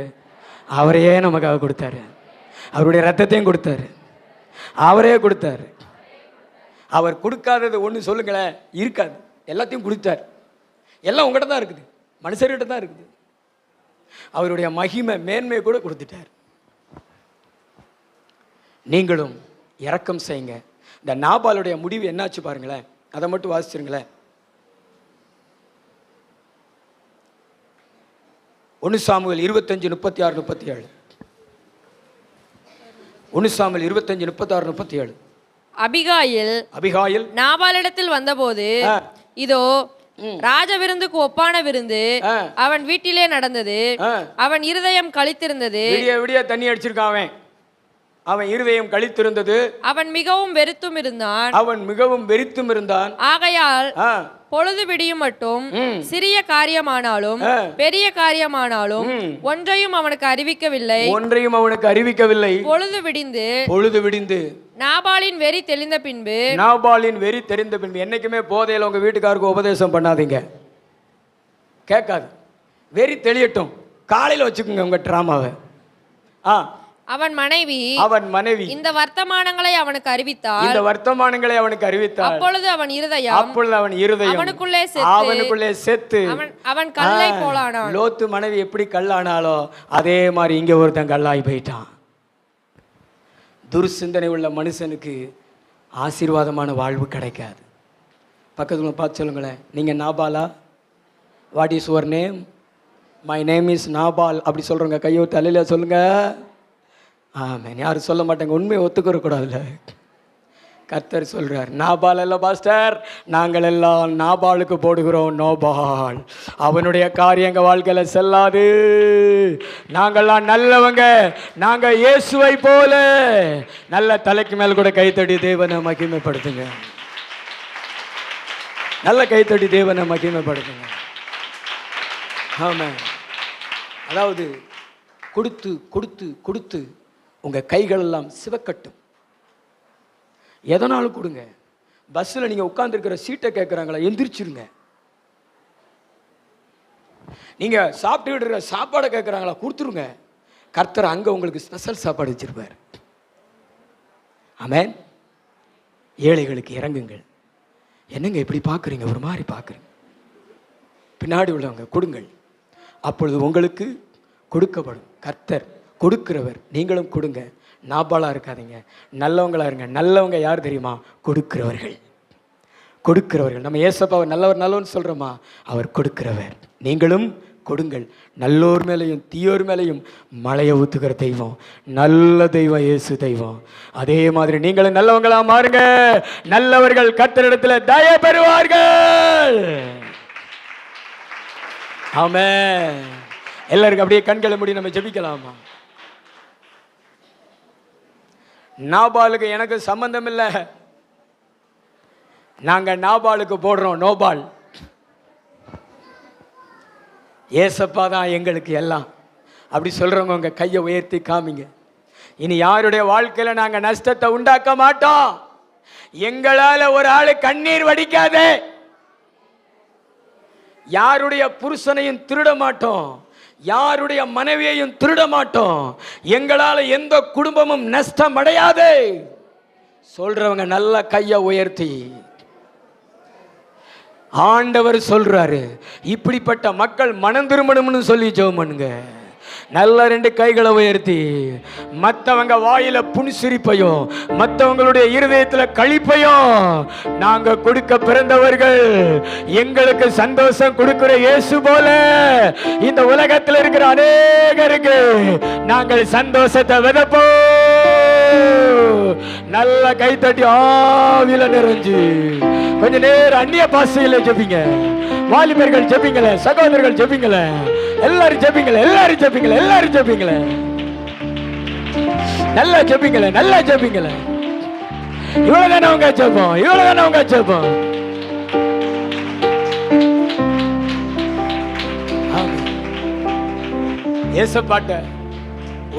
S3: அவரையே நமக்காக கொடுத்தாரு. அவருடைய ரத்தத்தையும் கொடுத்தாரு, அவரே கொடுத்தாரு. அவர் கொடுக்காதது ஒன்று சொல்லுங்களேன், இருக்காது. எல்லாத்தையும் கொடுத்தார். எல்லாம் உங்கள்கிட்ட தான் இருக்குது, மனுஷர்கிட்ட தான் இருக்குது. அவருடைய மகிமை மேன்மை கூட கொடுத்துட்டார். நீங்களும் இரக்கம் செய்யுங்க. இந்த நாபாலுடைய முடிவு என்னாச்சு பாருங்களேன், அதை மட்டும் வாசிச்சிருங்களேன். 1 சாமுவேல் 25:36-37. 1 சாமுவேல் 25:36-37.
S5: அபிகாயில் நாபாலிடத்தில் வந்தபோது, இதோ ராஜ விருந்துக்கு ஒப்பான விருந்து அவன் வீட்டிலே நடந்தது. அவன் இருதயம் களித்திருந்தது.
S3: விடிய தண்ணி அடிச்சிருக்கான். அவன் இருதயம் களித்திருந்தது.
S5: அவன் மிகவும் வெறுத்தும் இருந்தான். ஆகையால் பொழுது விடியும் மட்டும் சிறிய காரியமானாலும் பெரிய காரியமானாலும் ஒன்றையும் அவனுக்கு அறிவிக்கவில்லை. பொழுது விடிந்து நாபாலின் வெறி தெரிந்த பின்பு என்னைக்குமே போதையில உங்க வீட்டுக்காருக்கு உபதேசம் பண்ணாதீங்க, கேட்காது. வெறி தெளியட்டும், காலையில வச்சுக்கோங்க உங்க டிராமாவை. அவன் மனைவி இந்த வர்த்தமானங்களை அவனுக்கு அறிவித்தாள். அப்பொழுது அவன் இருதயம் அவனுக்குள்ளே செத்து அவன் கல்லை போலானான்.
S3: லோத்து மனைவி எப்படி கல்லானாலோ அதே மாதிரி இங்க ஒருத்தன் கல்லாய் போயிட்டான். துர்சிந்தனை உள்ள மனுஷனுக்கு ஆசீர்வாதமான வாழ்வு கிடைக்காது. பக்கத்துல பார்த்து சொல்லுங்களேன், நீங்க நாபாலா? What is your name? My name is நாபால். அப்படி சொல்றவங்க கையோட்டு அல்லையா சொல்லுங்க. ஆமென். யாரும் சொல்ல மாட்டாங்க, உண்மையை ஒத்துக்கிற கூடாதுல்ல. கர்த்தர் சொல்றார், நாபால் அல்ல பாஸ்டர், நாங்கள் எல்லாம் நாபாலுக்கு போடுகிறோம் நோபால். அவனுடைய காரியம் எங்க வாழ்க்கையில செல்லாது. நாங்கள்லாம் நல்லவங்க, நாங்க இயேசுவை போல. நல்ல தலைக்கு மேல் கூட கைத்தடி தேவனை மகிமைப்படுத்துங்க. நல்ல கைத்தடி தேவனை மகிமைப்படுத்துங்க. ஆமென். அதாவது கொடுத்து கொடுத்து கொடுத்து உங்க கைகள் எல்லாம் சிவக்கட்டும். எதனாலும் கொடுங்க. பஸ்ஸில் நீங்க உட்கார்ந்துருக்கிற சீட்டை கேட்குறாங்களா, எந்திரிச்சிருங்க. நீங்க சாப்பிட்டுக்கிட்டு இருக்கிற சாப்பாடை கேட்குறாங்களா, கொடுத்துருங்க. கர்த்தர் அங்கே உங்களுக்கு ஸ்பெஷல் சாப்பாடு வச்சிருப்பார். ஆமென். ஏழைகளுக்கு இறங்குங்கள். என்னங்க இப்படி பார்க்குறீங்க, ஒரு மாதிரி பார்க்குறீங்க? பின்னாடி உள்ளவங்க கொடுங்கள், அப்பொழுது உங்களுக்கு கொடுக்கப்படும். கர்த்தர் கொடுக்கிறவர், நீங்களும் கொடுங்க. நாபாலாக இருக்காதீங்க, நல்லவங்களாக இருங்க. நல்லவங்க யார் தெரியுமா? கொடுக்கிறவர்கள். கொடுக்கிறவர்கள். நம்ம ஏசப்பாவை நல்லவர் நல்லவன்னு சொல்கிறோமா? அவர் கொடுக்கிறவர். நீங்களும் கொடுங்கள். நல்லோர் மேலேயும் தீயோர் மேலேயும் மழையை ஊற்றுகிற தெய்வம், நல்ல தெய்வம் இயேசு தெய்வம். அதே மாதிரி நீங்களும் நல்லவங்களா மாறுங்க. நல்லவர்கள் கர்த்தரிடத்தில் தயை பெறுவார்கள். ஆமென். எல்லாருக்கும் அப்படியே கண்களை மூடி நம்ம ஜெபிக்கலாமா? நாபாலுக்கு எனக்கு சம்பந்தம் இல்லை. நாங்க நாபாலுக்கு போடுறோம் நோபால். ஏசப்பா தான் எங்களுக்கு எல்லாம். அப்படி சொல்றவங்க உங்க கையை உயர்த்தி காமிங்க. இனி யாருடைய வாழ்க்கையில நாங்க நஷ்டத்தை உண்டாக்க மாட்டோம். எங்களால ஒரு ஆளு கண்ணீர் வடிக்காதே. யாருடைய புருஷனையும் திருட மாட்டோம், யாருடைய மனைவியையும் திருட மாட்டோம். எங்களால எந்த குடும்பமும் நஷ்டம் அடையாது சொல்றவங்க நல்ல கையை உயர்த்தி. ஆண்டவர் சொல்றாரு, இப்படிப்பட்ட மக்கள் மனம் திரும்பணும்னு சொல்லி ஜெபம் பண்ணுங்க. நல்ல ரெண்டு கைகளை உயர்த்தி. மற்றவங்க வாயில புன்சிரிப்பையும் மற்றவங்களுடைய இருதயத்தில் களிப்பையும் நாங்க கொடுக்க பிறந்தவர்கள். எங்களுக்கு சந்தோஷம் கொடுக்கிற இயேசு போல இந்த உலகத்தில் இருக்கிற அநேகருக்கு நாங்கள் சந்தோஷத்தை விதைப்போம். நல்ல கைத்தட்டி ஆவில நிறைஞ்சு கொஞ்ச நேரம் அந்நிய பாஷையில ஜெபிங்க. வாலிபர்கள் ஜெபிங்களே, சகோதரர்கள் ஜெபிங்களே, எல்லாரும் ஜெபிங்களே, எல்லாரும் ஜெபிங்களே, எல்லாரும் ஜெபிங்களே, நல்லா ஜெபிங்களே, நல்லா ஜெபிங்களே. இவ்வளவுதானே உங்க ஜெபம், இவ்வளவுதானே உங்க ஜெபம். ஏசப்பாட்ட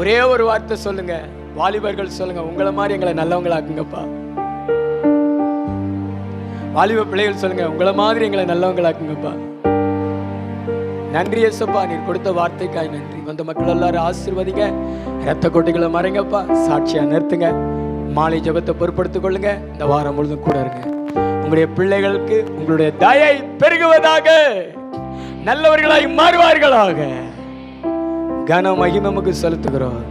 S3: ஒரே ஒரு வார்த்தை சொல்லுங்க. வாலிபர்கள் சொல்லுங்க, உங்களை மாதிரி எங்களை நல்லவங்களாக்குங்கப்பா. வாலிப பிள்ளைகள் சொல்லுங்க, உங்களை மாதிரி எங்களை நல்லவங்களாக்குங்கப்பா. நன்றி ஏசப்பா, நீர் கொடுத்த வார்த்தைக்காய் நன்றி. வந்த மக்கள் எல்லாரும் ஆசீர்வதிங்க. இரத்த கொட்டைகளை மறைங்கப்பா, சாட்சியா நிறுத்துங்க. மாலை ஜெபத்தை பொறுப்படுத்திக் கொள்ளுங்க. இந்த வாரம் முழுதும் கூட இருங்க. உங்களுடைய பிள்ளைகளுக்கு உங்களுடைய தயை பெருகுவதாக, நல்லவர்களாய் மாறுவார்களாக. கன மகிமை நமக்கு செலுத்துகிறோம்.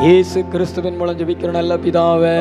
S3: இயேசு கிறிஸ்துவின் மூலம் ஜெபிக்கிற நல்ல பிதாவே.